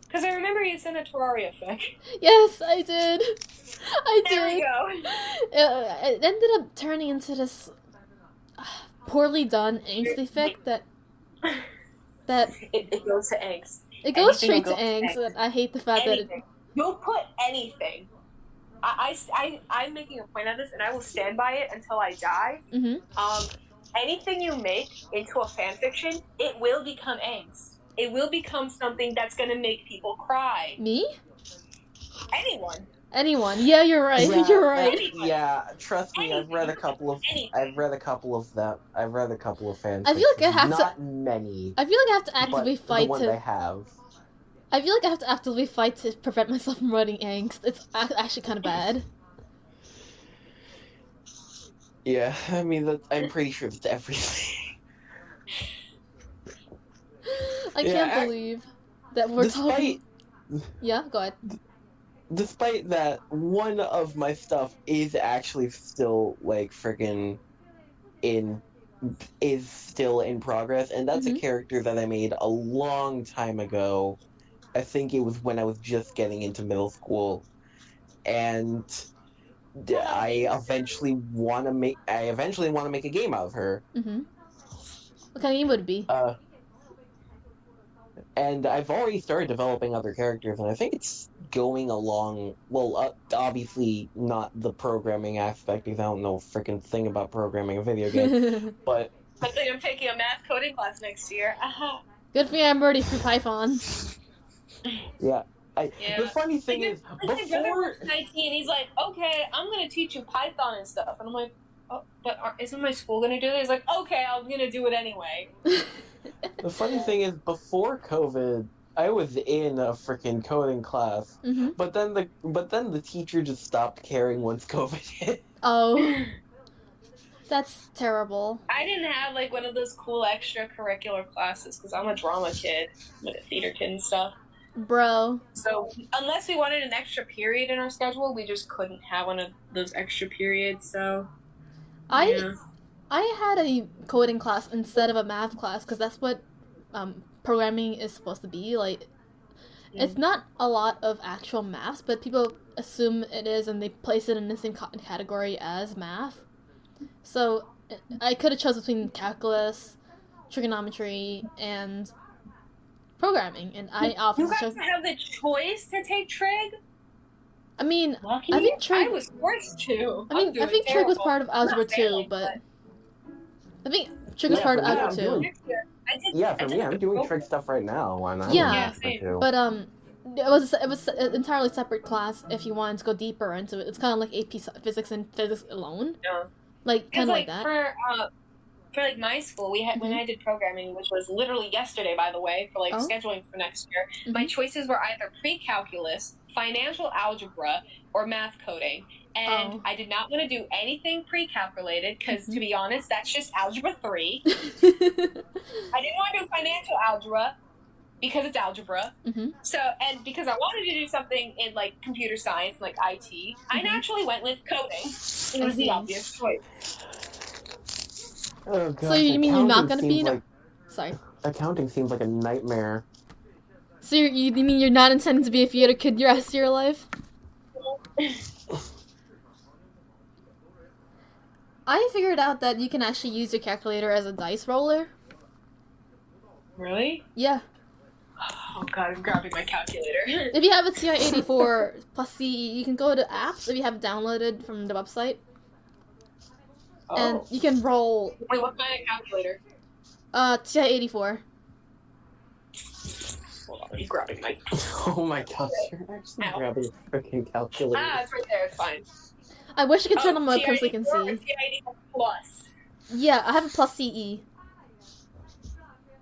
Because I remember you sent a Terraria fic. Yes, I did. There we go. It ended up turning into this poorly done angsty fic that it goes to angst. it goes Anything straight to angst. And I hate the fact that you'll put anything. I'm making a point of this, and I will stand by it until I die. Anything you make into a fanfiction, it will become angst. It will become something that's gonna make people cry. Me? Anyone. Yeah, you're right. Yeah, you're right. Yeah, trust me. Anything. I've read a couple of fans. I've read a couple of fans. I feel like I have not many. I feel like I have to actively but fight the ones to. I have. I feel like I have to actively fight to prevent myself from writing angst. It's actually kind of bad. Yeah, I mean, I'm pretty sure it's everything. I can't believe that we're talking. Yeah, go ahead. Despite that, one of my stuff is actually still like freaking is still in progress, and that's a character that I made a long time ago. I think it was when I was just getting into middle school, and I eventually want to make a game out of her. What kind of game would it be? And I've already started developing other characters, and I think it's going along. Well, obviously not the programming aspect, because I don't know a freaking thing about programming a video game. But I think I'm taking a math coding class next year. Good for you, I'm already through Python. yeah, Yeah. the funny thing is, my brother before was 19, he's like, okay, I'm gonna teach you Python and stuff, and I'm like, oh, but isn't my school gonna do it? He's like, okay, I'm gonna do it anyway. the funny thing is, before COVID, I was in a freaking coding class, Mm-hmm. but then the teacher just stopped caring once COVID hit. Oh. That's terrible. I didn't have like one of those cool extracurricular classes because I'm a drama kid, I'm like a theater kid and stuff. Bro. So unless we wanted an extra period in our schedule, we just couldn't have one of those extra periods. So I had a coding class instead of a math class because that's what programming is supposed to be. Like, it's not a lot of actual maths, but people assume it is, and they place it in the same category as math. So I could have chose between calculus, trigonometry, and programming, and I you obviously guys chose. have the choice to take trig. I mean, Lucky I think trig. I was forced to. I think trig was part of algebra too, but I think trig was part of algebra too. Yeah, for me, I'm doing trig stuff right now. Why not? Yeah, same. But it was an entirely separate class if you wanted to go deeper into it. It's kind of like AP Physics and Physics alone. Yeah. Like kind of like that. For like my school, we had when I did programming, which was literally yesterday, by the way, for like scheduling for next year. My choices were either pre-calculus, financial algebra, or math coding. And I did not want to do anything pre-calculated because, to be honest, that's just algebra 3. I didn't want to do financial algebra because it's algebra. So, and because I wanted to do something in like computer science, like IT, I naturally went with coding. It was the obvious choice. Oh, gosh, so you mean you're not gonna be? like, sorry. Accounting seems like a nightmare. So you mean you're not intending to be a theater kid the rest of your life? I figured out that you can actually use your calculator as a dice roller. Really? Yeah. Oh god, I'm grabbing my calculator. If you have a TI-84 plus CE, you can go to apps if you have it downloaded from the website. And you can roll. Wait, what kind of calculator? TI-84. Hold on, I'm grabbing my. Oh my gosh, you're actually grabbing a freaking calculator. Ah, it's right there. It's fine. I wish I could turn on my webcam so you can see. TI-84 plus. Yeah, I have a plus CE.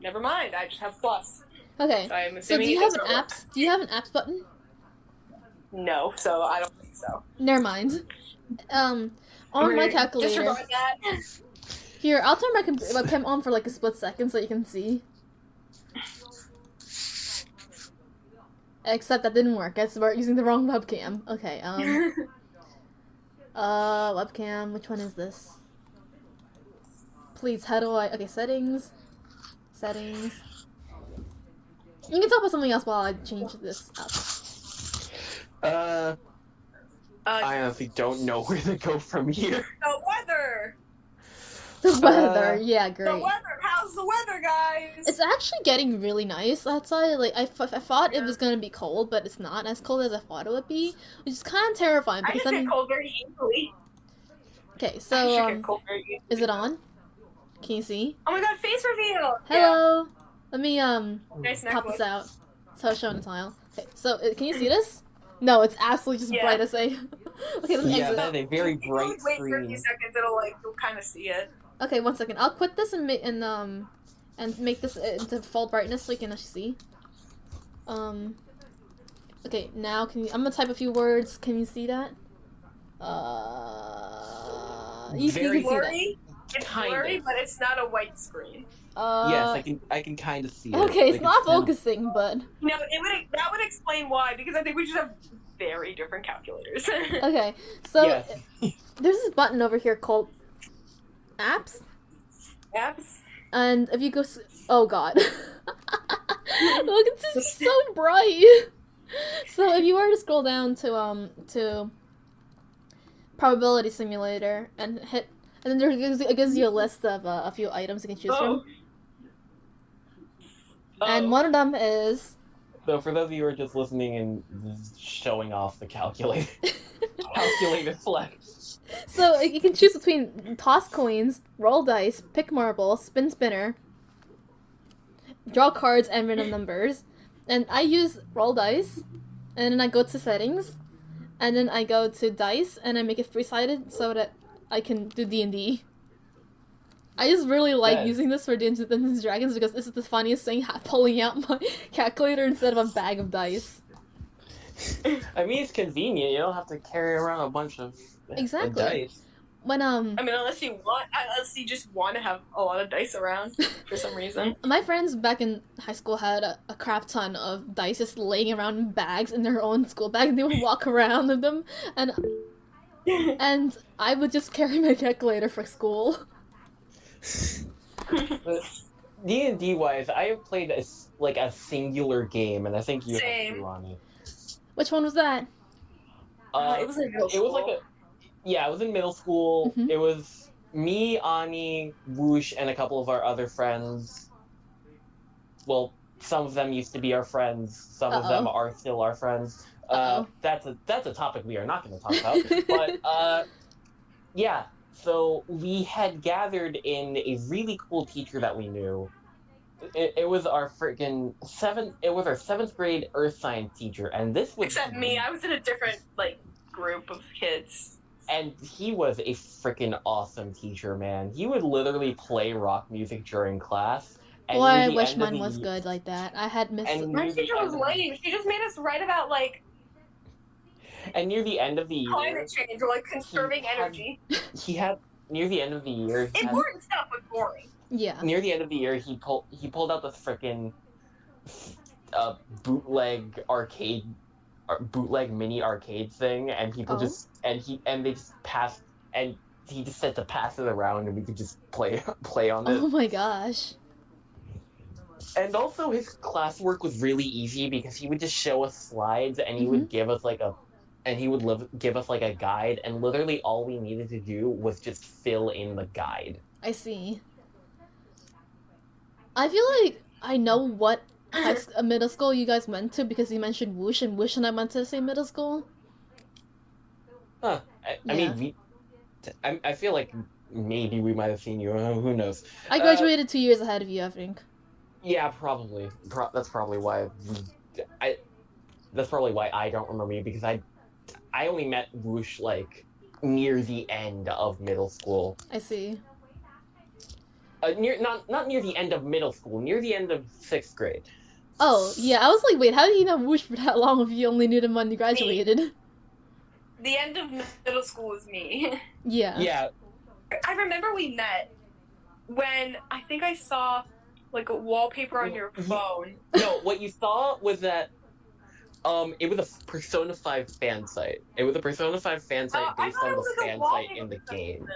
Never mind. I just have plus. Okay. So, I'm So assuming do you have an apps? Do you have an apps button? No, so I don't think so. Never mind. On my calculator. Disregard that. Here, I'll turn my webcam on for like a split second so you can see. Except that didn't work. I we're using the wrong webcam. Okay, webcam, which one is this? Please, how do I... Okay, settings. Settings. You can talk about something else while I change this up. I honestly don't know where to go from here. The weather! The weather, yeah, great. The weather! How's the weather, guys? It's actually getting really nice outside. Like, I thought it was gonna be cold, but it's not as cold as I thought it would be, which is kind of terrifying. I Because just get cold very easily. Okay, I so, should get cold very easily. is it on? Can you see? Oh my god, face reveal! Hello! Let me, Nice pop necklace. this out. So it's showing the tile. Okay, so, can you see this? No, it's absolutely just bright as a... Okay, let me Yeah, exit. that is a very If you bright wait for a few screen. seconds, you'll kind of see it. Okay, 1 second. I'll quit this and make this into full brightness so you can actually see. Okay, now I'm gonna type a few words. Can you see that? You can see that. Blurry? It's Kind blurry, of. but it's not a white screen. Yes, I can kind of see it. Okay, it's Like, not kind of- focusing, but No, that would explain why, because I think we just have very different calculators. okay. So Yes. there's this button over here called apps, Apps? and if you go, oh god, look, it's just so bright. So if you were to scroll down to probability simulator and hit, and then it gives you a list of a few items you can choose from. And one of them is So for those of you who are just listening and showing off the calculator, calculator flex. so you can choose between toss coins, roll dice, pick marbles, spin spinner, draw cards, and random numbers. And I use roll dice, and then I go to settings, and then I go to dice, and I make it free-sided so that I can do D&D. I just really like Yes. using this for Dungeons and Dragons because this is the funniest thing, pulling out my calculator instead of a bag of dice. I mean, it's convenient. You don't have to carry around a bunch of Exactly. dice. When I mean, unless you just want to have a lot of dice around for some reason. my friends back in high school had a crap ton of dice just laying around in bags in their own school bag, and they would walk around with them, and I would just carry my calculator for school. D&D wise, I have played a singular game, and I think you Same. have to, Ronnie. Which one was that? It was in middle It was like school. it was in middle school. Mhm. It was me, Ani, Woosh, and a couple of our other friends. Well, some of them used to be our friends. Some of them are still our friends. Uh-oh. That's a topic we are not going to talk about. But yeah. So we had gathered in a really cool teacher that we knew. It was our freaking seventh grade earth science teacher, and this was Except me, I was in a different group of kids. And he was a freaking awesome teacher, man. He would literally play rock music during class. And Boy, I near the wish end of mine the was year- good like that. I had missed. And My near the teacher was end of the- lame. She just made us write about And near the end of the year, climate change or conserving had- energy. he had near the end of the year. he had- Important stuff, but boring. Yeah. near the end of the year, he pulled out this freaking bootleg mini arcade thing, and people Oh. they just passed, and he just said to pass it around, and we could just play on it. Oh my gosh. And also, his classwork was really easy because he would just show us slides, and he would give us give us a guide, and literally all we needed to do was just fill in the guide. I see. I feel like I know what middle school you guys went to because you mentioned Woosh, and Woosh and I went to the same middle school. Huh? I mean, I feel like maybe we might have seen you. Who knows? I graduated 2 years ahead of you, I think. Yeah, probably. That's probably why. That's probably why I don't remember you, because I only met Woosh near the end of middle school. I see. Not near the end of middle school, near the end of 6th grade. Oh, yeah, I was like, wait, how do you know Woosh for that long if you only knew them when you graduated? The end of middle school was me. Yeah. Yeah, I remember we met when I think I saw a wallpaper on your phone. no, what you saw was that it was a Persona 5 fan site. It was a Persona 5 fan site I based thought on it the was a fan wallpaper site in the for some game. reason.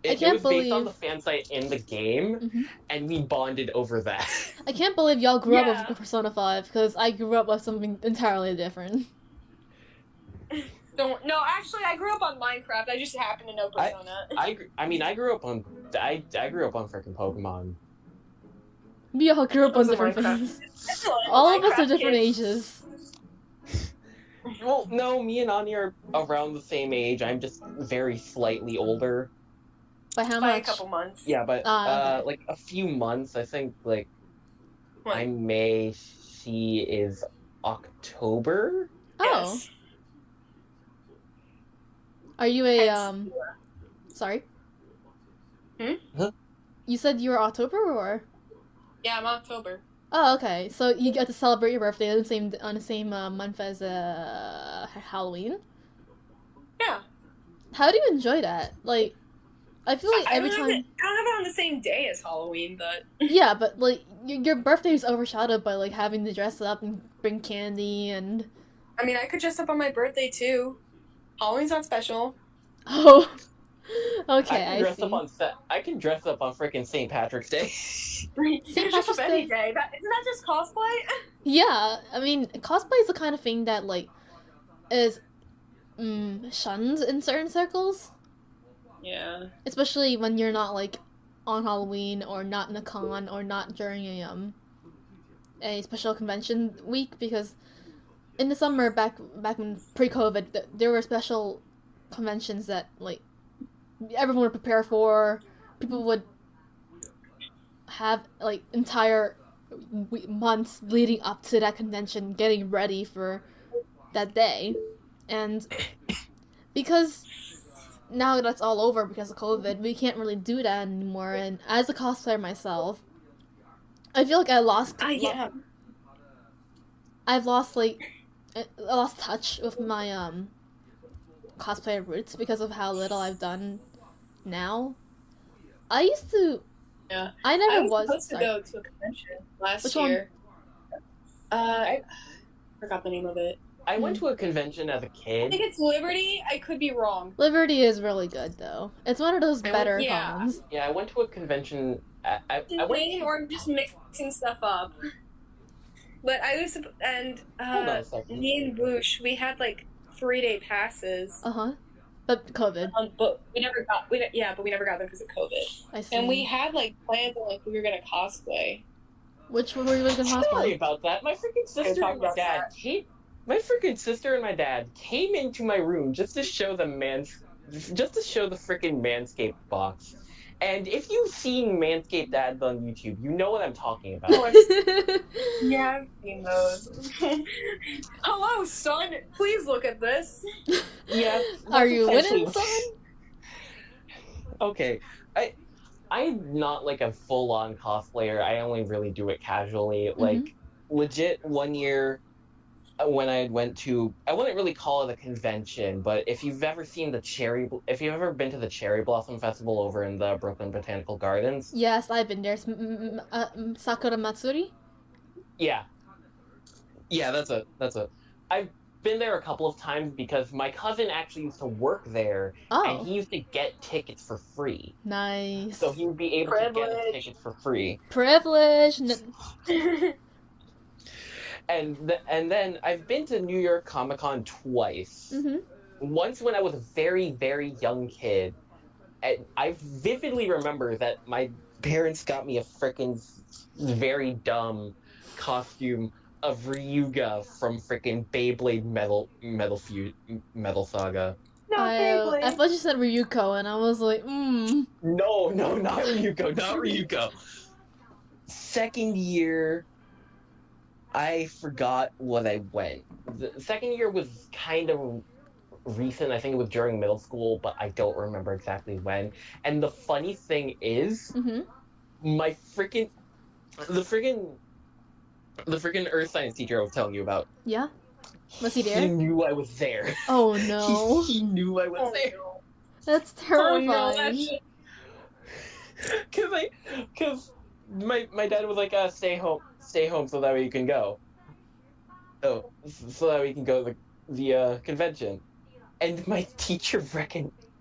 It can't was based on believe- the fan site in the game, Mhm. and we bonded over that. I can't believe y'all grew Yeah. up with Persona 5, because I grew up with something entirely different. No, actually, I grew up on Minecraft. I just happen to know Persona. I grew up on freaking Pokemon. We all grew up on Also different Minecraft. things. All of us are Minecraft different kids. ages. Well, no, me and Ani are around the same age. I'm just very slightly older. By how By a much? couple months. Yeah, but Okay. a few months. I think What? I'm May. She is October. Oh. Yes. Are you a, Yes. Sorry? Hmm? Huh? You said you were October, or? Yeah, I'm October. Oh, okay. So you get to celebrate your birthday on the same month as Halloween. Yeah. How do you enjoy that? Like, I feel like I every don't have time. it- I don't have it on the same day as Halloween, but Yeah, but like your birthday is overshadowed by like having to dress up and bring candy and. I mean, I could dress up on my birthday too. Halloween's not special. Oh. Okay, I dress see. I can dress up on freaking St. Patrick's Day. You can dress up Patrick's any Day. day. Isn't that just cosplay? Yeah, I mean, cosplay is the kind of thing that like is shunned in certain circles, Yeah. especially when you're not like on Halloween or not in a con or not during a special convention week because in the summer back when pre-COVID, there were special conventions that like everyone would prepare for. People would have like entire months leading up to that convention, getting ready for that day, and because now that's all over because of COVID, we can't really do that anymore. And as a cosplayer myself, I feel like I lost touch with my cosplayer roots because of how little I've done now. I used to. Yeah. I never I was was supposed to go to a convention last Which year. I forgot the name of it. I went to a convention as a I kid. think it's Liberty. I could be wrong. Liberty is really good though. It's one of those better yeah. cons. Yeah, I went to a convention. I went. Or just mixing stuff up. But I was and Hold on a second. me and Woosh, we had like 3-day passes. But COVID. But we never got but we never got them because of COVID. I see. And we had like plans on like we were gonna cosplay. Which one were you going to Sorry cosplay? about that. My freaking sister talk and my about dad that. came. My freaking sister and my dad came into my room just to show the freaking Manscaped box. And if you've seen Manscaped ads on YouTube, you know what I'm talking about. Yeah, I've seen those. Hello, son. Please look at this. Yeah. Are you essentially- winning, son? Okay, I'm not like a full-on cosplayer. I only really do it casually. Like, legit, one year when I wouldn't really call it a convention, but if you've ever been to the Cherry Blossom Festival over in the Brooklyn Botanical Gardens, Yes, I've been there. Sakura Matsuri? yeah, that's it. I've been there a couple of times because my cousin actually used to work there, and Oh, he used to get tickets for free. nice. So he would be able to get the Privilege. tickets for free. Privilege. And then I've been to New York Comic Con twice. Once when I was a very, very young kid. And I vividly remember that my parents got me a frickin' very dumb costume of Ryuga from frickin' Beyblade Metal Saga. No, I Beyblade. thought you said Ryuko, and I was like, No, not Ryuko. Second year, I forgot what I went. The second year was kind of recent. I think it was during middle school, but I don't remember exactly when. And the funny thing is, my the freaking earth science teacher I was telling you about. Yeah? Was he He there? knew I was there. Oh no. He knew I was Oh, there. no. That's Oh, no, terrifying. Cause my dad was like, stay home so that way you can go. Oh, so that way you can go to the convention. And my teacher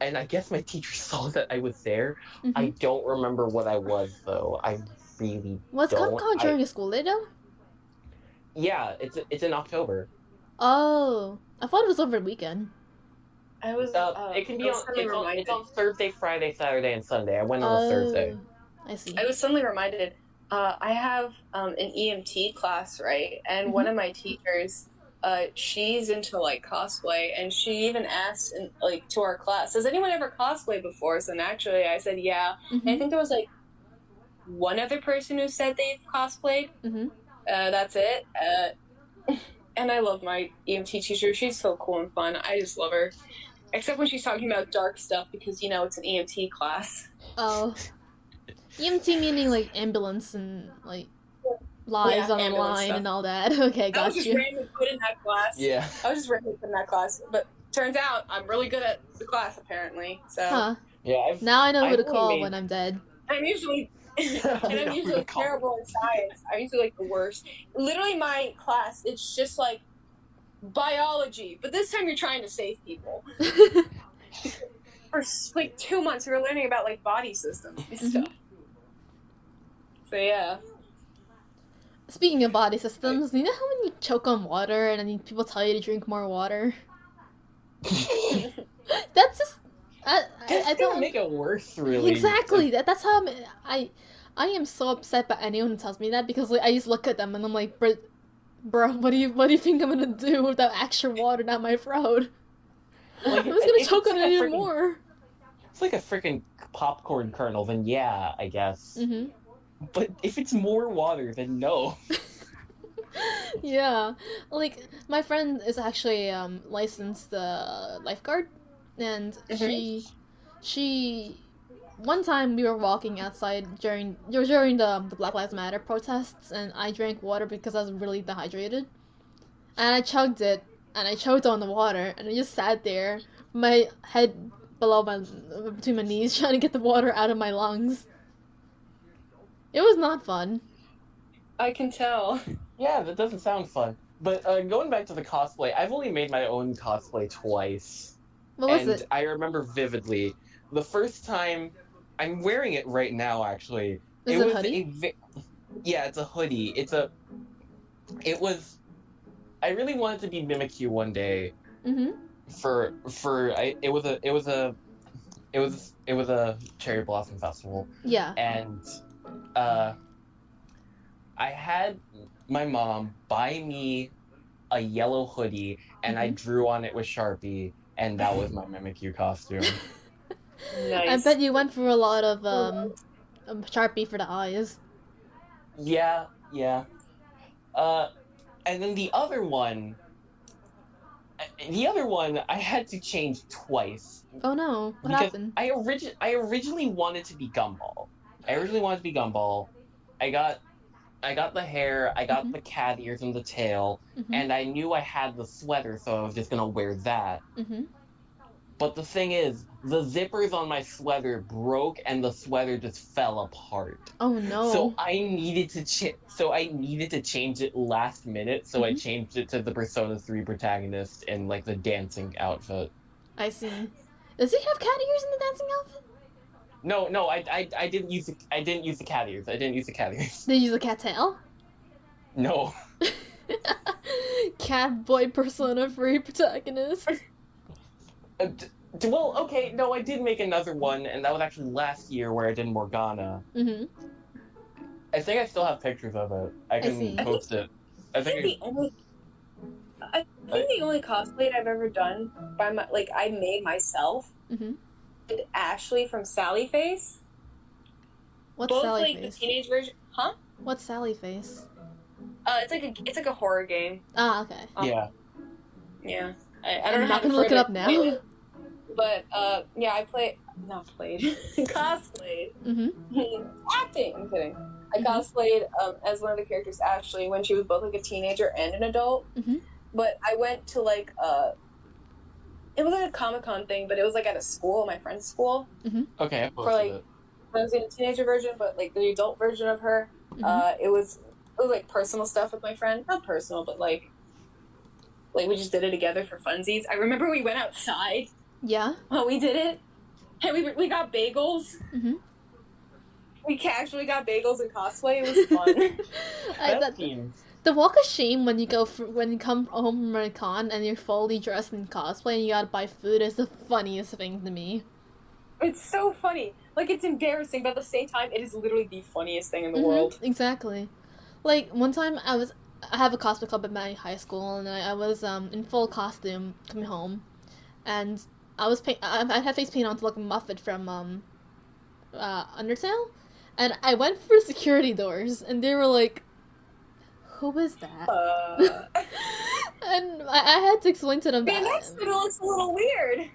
and I guess my teacher saw that I was there. I don't remember what I was though. I really Was don't. Comic Con during a school day though? Yeah, it's in October. Oh, I thought it was over the weekend. I was. It can be I was on. suddenly It's reminded. on Thursday, Friday, Saturday, and Sunday. I went on a Thursday. I see. I was suddenly reminded. I have an EMT class, right? And one of my teachers, she's into like cosplay, and she even asked, like, to our class, "Has anyone ever cosplayed before?" So naturally, I said, "Yeah." And I think there was like one other person who said they've cosplayed. That's it. And I love my EMT teacher. She's so cool and fun. I just love her. Except when she's talking about dark stuff, because, it's an EMT class. Oh. EMT meaning like ambulance and like lives on the ambulance line stuff. and all that. Okay, I got was just you. randomly put in that class. Yeah. I was just randomly put in that class. But turns out I'm really good at the class, apparently. So Huh. Yeah. Now I know who I've to only call made- when I'm dead. I'm usually... and I'm Yeah, usually call. terrible in science. I'm usually like the worst. Literally, my class, it's just like biology. But this time you're trying to save people. For like 2 months, we were learning about like body systems and stuff. So yeah. Speaking of body systems, you know how when you choke on water and then people tell you to drink more water? That's just... I It's don't gonna make it worse, really. Exactly. That's how I I am so upset by anyone who tells me that because like I just look at them and I'm like, bro, what do you think I'm gonna do without actual water down my throat? Like, I'm just gonna if choke it's on like it a even freaking- more. It's like a freaking popcorn kernel, then yeah, I guess. Mm-hmm. But if it's more water, then no. Yeah, like my friend is actually licensed lifeguard, and she one time we were walking outside during the Black Lives Matter protests, and I drank water because I was really dehydrated, and I chugged it, and I choked on the water, and I just sat there, my head between my knees, trying to get the water out of my lungs. It was not fun. I can tell. Yeah, that doesn't sound fun. But going back to the cosplay, I've only made my own cosplay twice. What was And it? I remember vividly. The first time, I'm wearing it right now, actually. Is it a hoodie? Yeah, it's a hoodie. I really wanted to be Mimikyu one day. Mm-hmm. It was a cherry blossom festival. Yeah. And I had my mom buy me a yellow hoodie, and I drew on it with Sharpie, and that was my Mimikyu costume. Nice. I bet you went through a lot of Sharpie for the eyes. Yeah. And then the other one, I had to change twice. Oh no, what Because happened? I originally wanted to be Gumball. I got the hair, I got the cat ears and the tail, and I knew I had the sweater, so I was just gonna wear that. Mm-hmm. But the thing is, the zippers on my sweater broke, and the sweater just fell apart. Oh no. So I needed to change it last minute. So I changed it to the Persona 3 protagonist in like the dancing outfit. I see. Does he have cat ears in the dancing outfit? No, I didn't use the cat ears. I didn't use the cat ears. Did he use a cat tail? No. Cat boy Persona 3 protagonist. Well, okay, no, I did make another one, and that was actually last year where I did Morgana. Mm-hmm. I think I still have pictures of it. I see. can post it. I think the only cosplay I've ever done I made myself. Mm-hmm. Did Ashley from Sally Face. What's Both Sally like Face? the teenage version, huh? What's Sally Face? It's like a horror game. Ah, okay. Yeah. Yeah. I don't know I'm how not to gonna look it up further- now. But yeah, cosplayed. Mm-hmm. Acting. I'm kidding. I cosplayed as one of the characters, Ashley, when she was both like a teenager and an adult. Mm-hmm. But I went to like it was like a Comic-Con thing, but it was like at a school, my friend's school. Okay, I posted For like it. I was in the teenager version, but like the adult version of her, it was like personal stuff with my friend. Not personal, but like we just did it together for funsies. I remember we went outside Yeah. while we did it, and we got bagels. Mm-hmm. We casually got bagels in cosplay. It was fun. The walk of shame when you come home from a con and you're fully dressed in cosplay and you gotta buy food is the funniest thing to me. It's so funny. Like, it's embarrassing, but at the same time, it is literally the funniest thing in the world. Exactly. Like, one time I have a cosplay club at my high school, and I was in full costume coming home, and I had face paint on to look Muffet from Undertale, and I went through security doors, and they were like, "Who is that?" And I had to explain to them Man, that that still looks a little weird.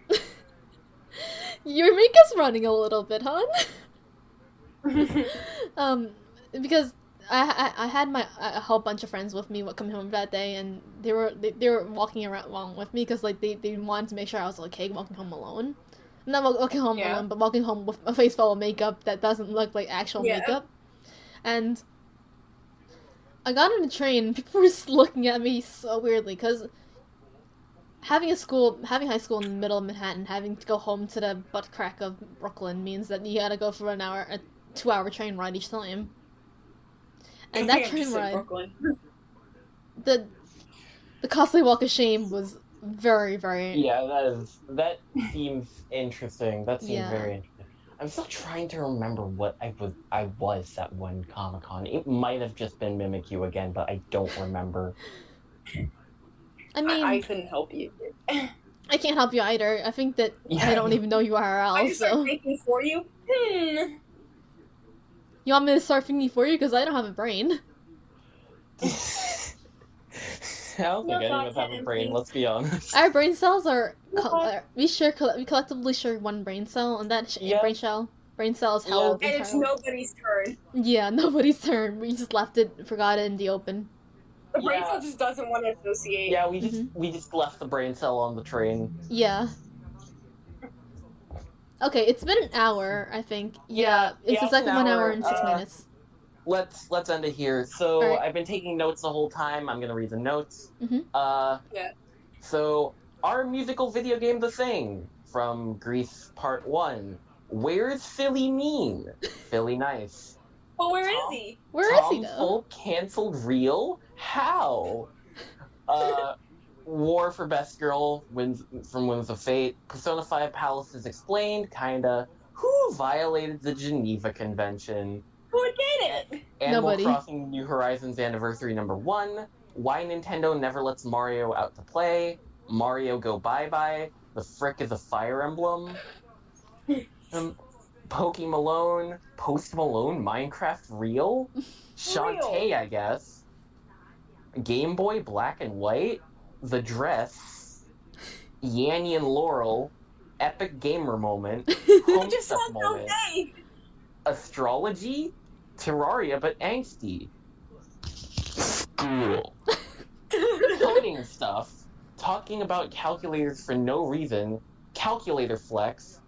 your makeup's running a little bit, huh? Because I had a whole bunch of friends with me coming home that day, and they were walking around along with me because like they wanted to make sure I was okay walking home alone. Not walking home alone, but walking home with a face full of makeup that doesn't look like actual makeup. And I got on the train, and people were just looking at me so weirdly because having high school in the middle of Manhattan, having to go home to the butt crack of Brooklyn means that you gotta go for a 2-hour train ride each time. And that train ride, the cosplay walk of shame was very, very... Yeah, that seems interesting. That seems very interesting. I'm still trying to remember what I was at one Comic-Con. It might have just been Mimikyu again, but I don't remember. I mean, I couldn't help you. I can't help you either. I think that Yeah. I don't even know URL, I just start so... thinking for you. You want me to start thinking for you? Because I don't have a brain. I don't think No any of us thoughts, have a brain, let's be honest. Our brain cells are... we collectively share one brain cell, and that Yeah. brain cell is held And it's entirely- nobody's turn. Yeah, nobody's turn. We just left it, forgot it in the open. The brain Yeah. cell just doesn't want to associate. Yeah, we just left the brain cell on the train. Yeah. Okay, it's been an hour, I think. Yeah, it's yeah, exactly an 1 hour. hour and 6 minutes. Let's end it here. So Alright. I've been taking notes the whole time. I'm gonna read the notes. Mhm. Yeah. So our musical video game The Thing from Grease Part 1. Where's Philly mean? Philly nice. Well, where is he? Where is he, Tom though? Hope canceled real? How? War for Best Girl wins from Winds of Fate. Persona 5 Palace is explained, kinda. Who violated the Geneva Convention? Who did it? Animal Nobody. Crossing New Horizons Anniversary #1. Why Nintendo never lets Mario out to play. Mario Go Bye Bye. The frick is a Fire Emblem. Pokey Malone. Post Malone. Minecraft Real. Shantae, I guess. Game Boy Black and White. The Dress. Yanny and Laurel. Epic Gamer Moment. Home Just Stuff sounds so Moment. vague. Astrology? Terraria, but angsty. School. Coding stuff. Talking about calculators for no reason. Calculator flex.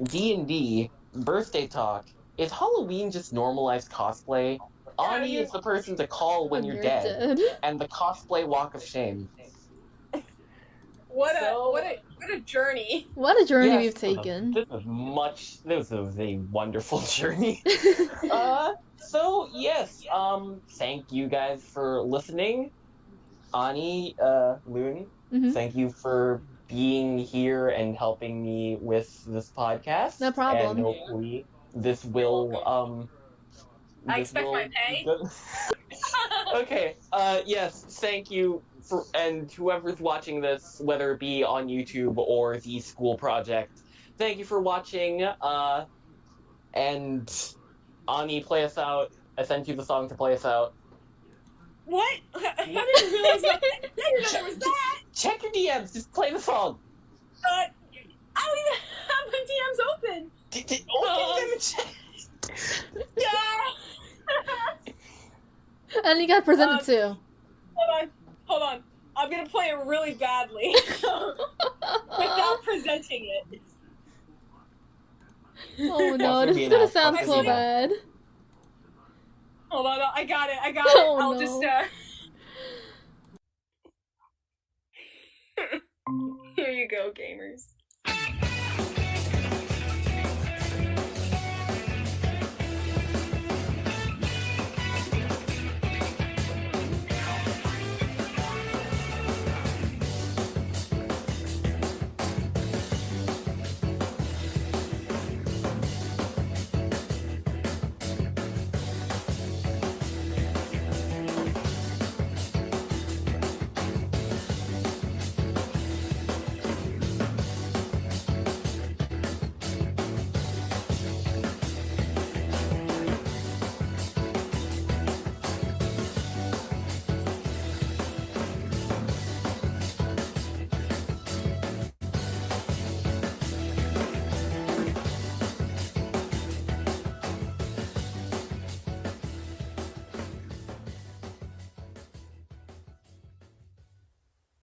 D&D. Birthday talk. Is Halloween just normalized cosplay? Ani is the person to call when you're dead. And the cosplay walk of shame. What So- a journey. What a journey Yes, we've taken. This was a wonderful journey. So yes, thank you guys for listening. Ani, Loon, Mhm. thank you for being here and helping me with this podcast. No problem. And hopefully this will, I expect my pay. Okay, yes, thank you for, and whoever's watching this, whether it be on YouTube or the school project, thank you for watching, and Ani, play us out. I sent you the song to play us out. What? I didn't realize that. I didn't know there was that. Check your DMs, just play the song. I don't even have my DMs open. Open them and check. Yeah. And you got presented too. Hold on. I'm gonna play it really badly without presenting it. Oh no, gonna this be is an gonna ass. sound That's so gonna be bad. Hold on, I got it. Oh, I'll no. just Here you go, gamers.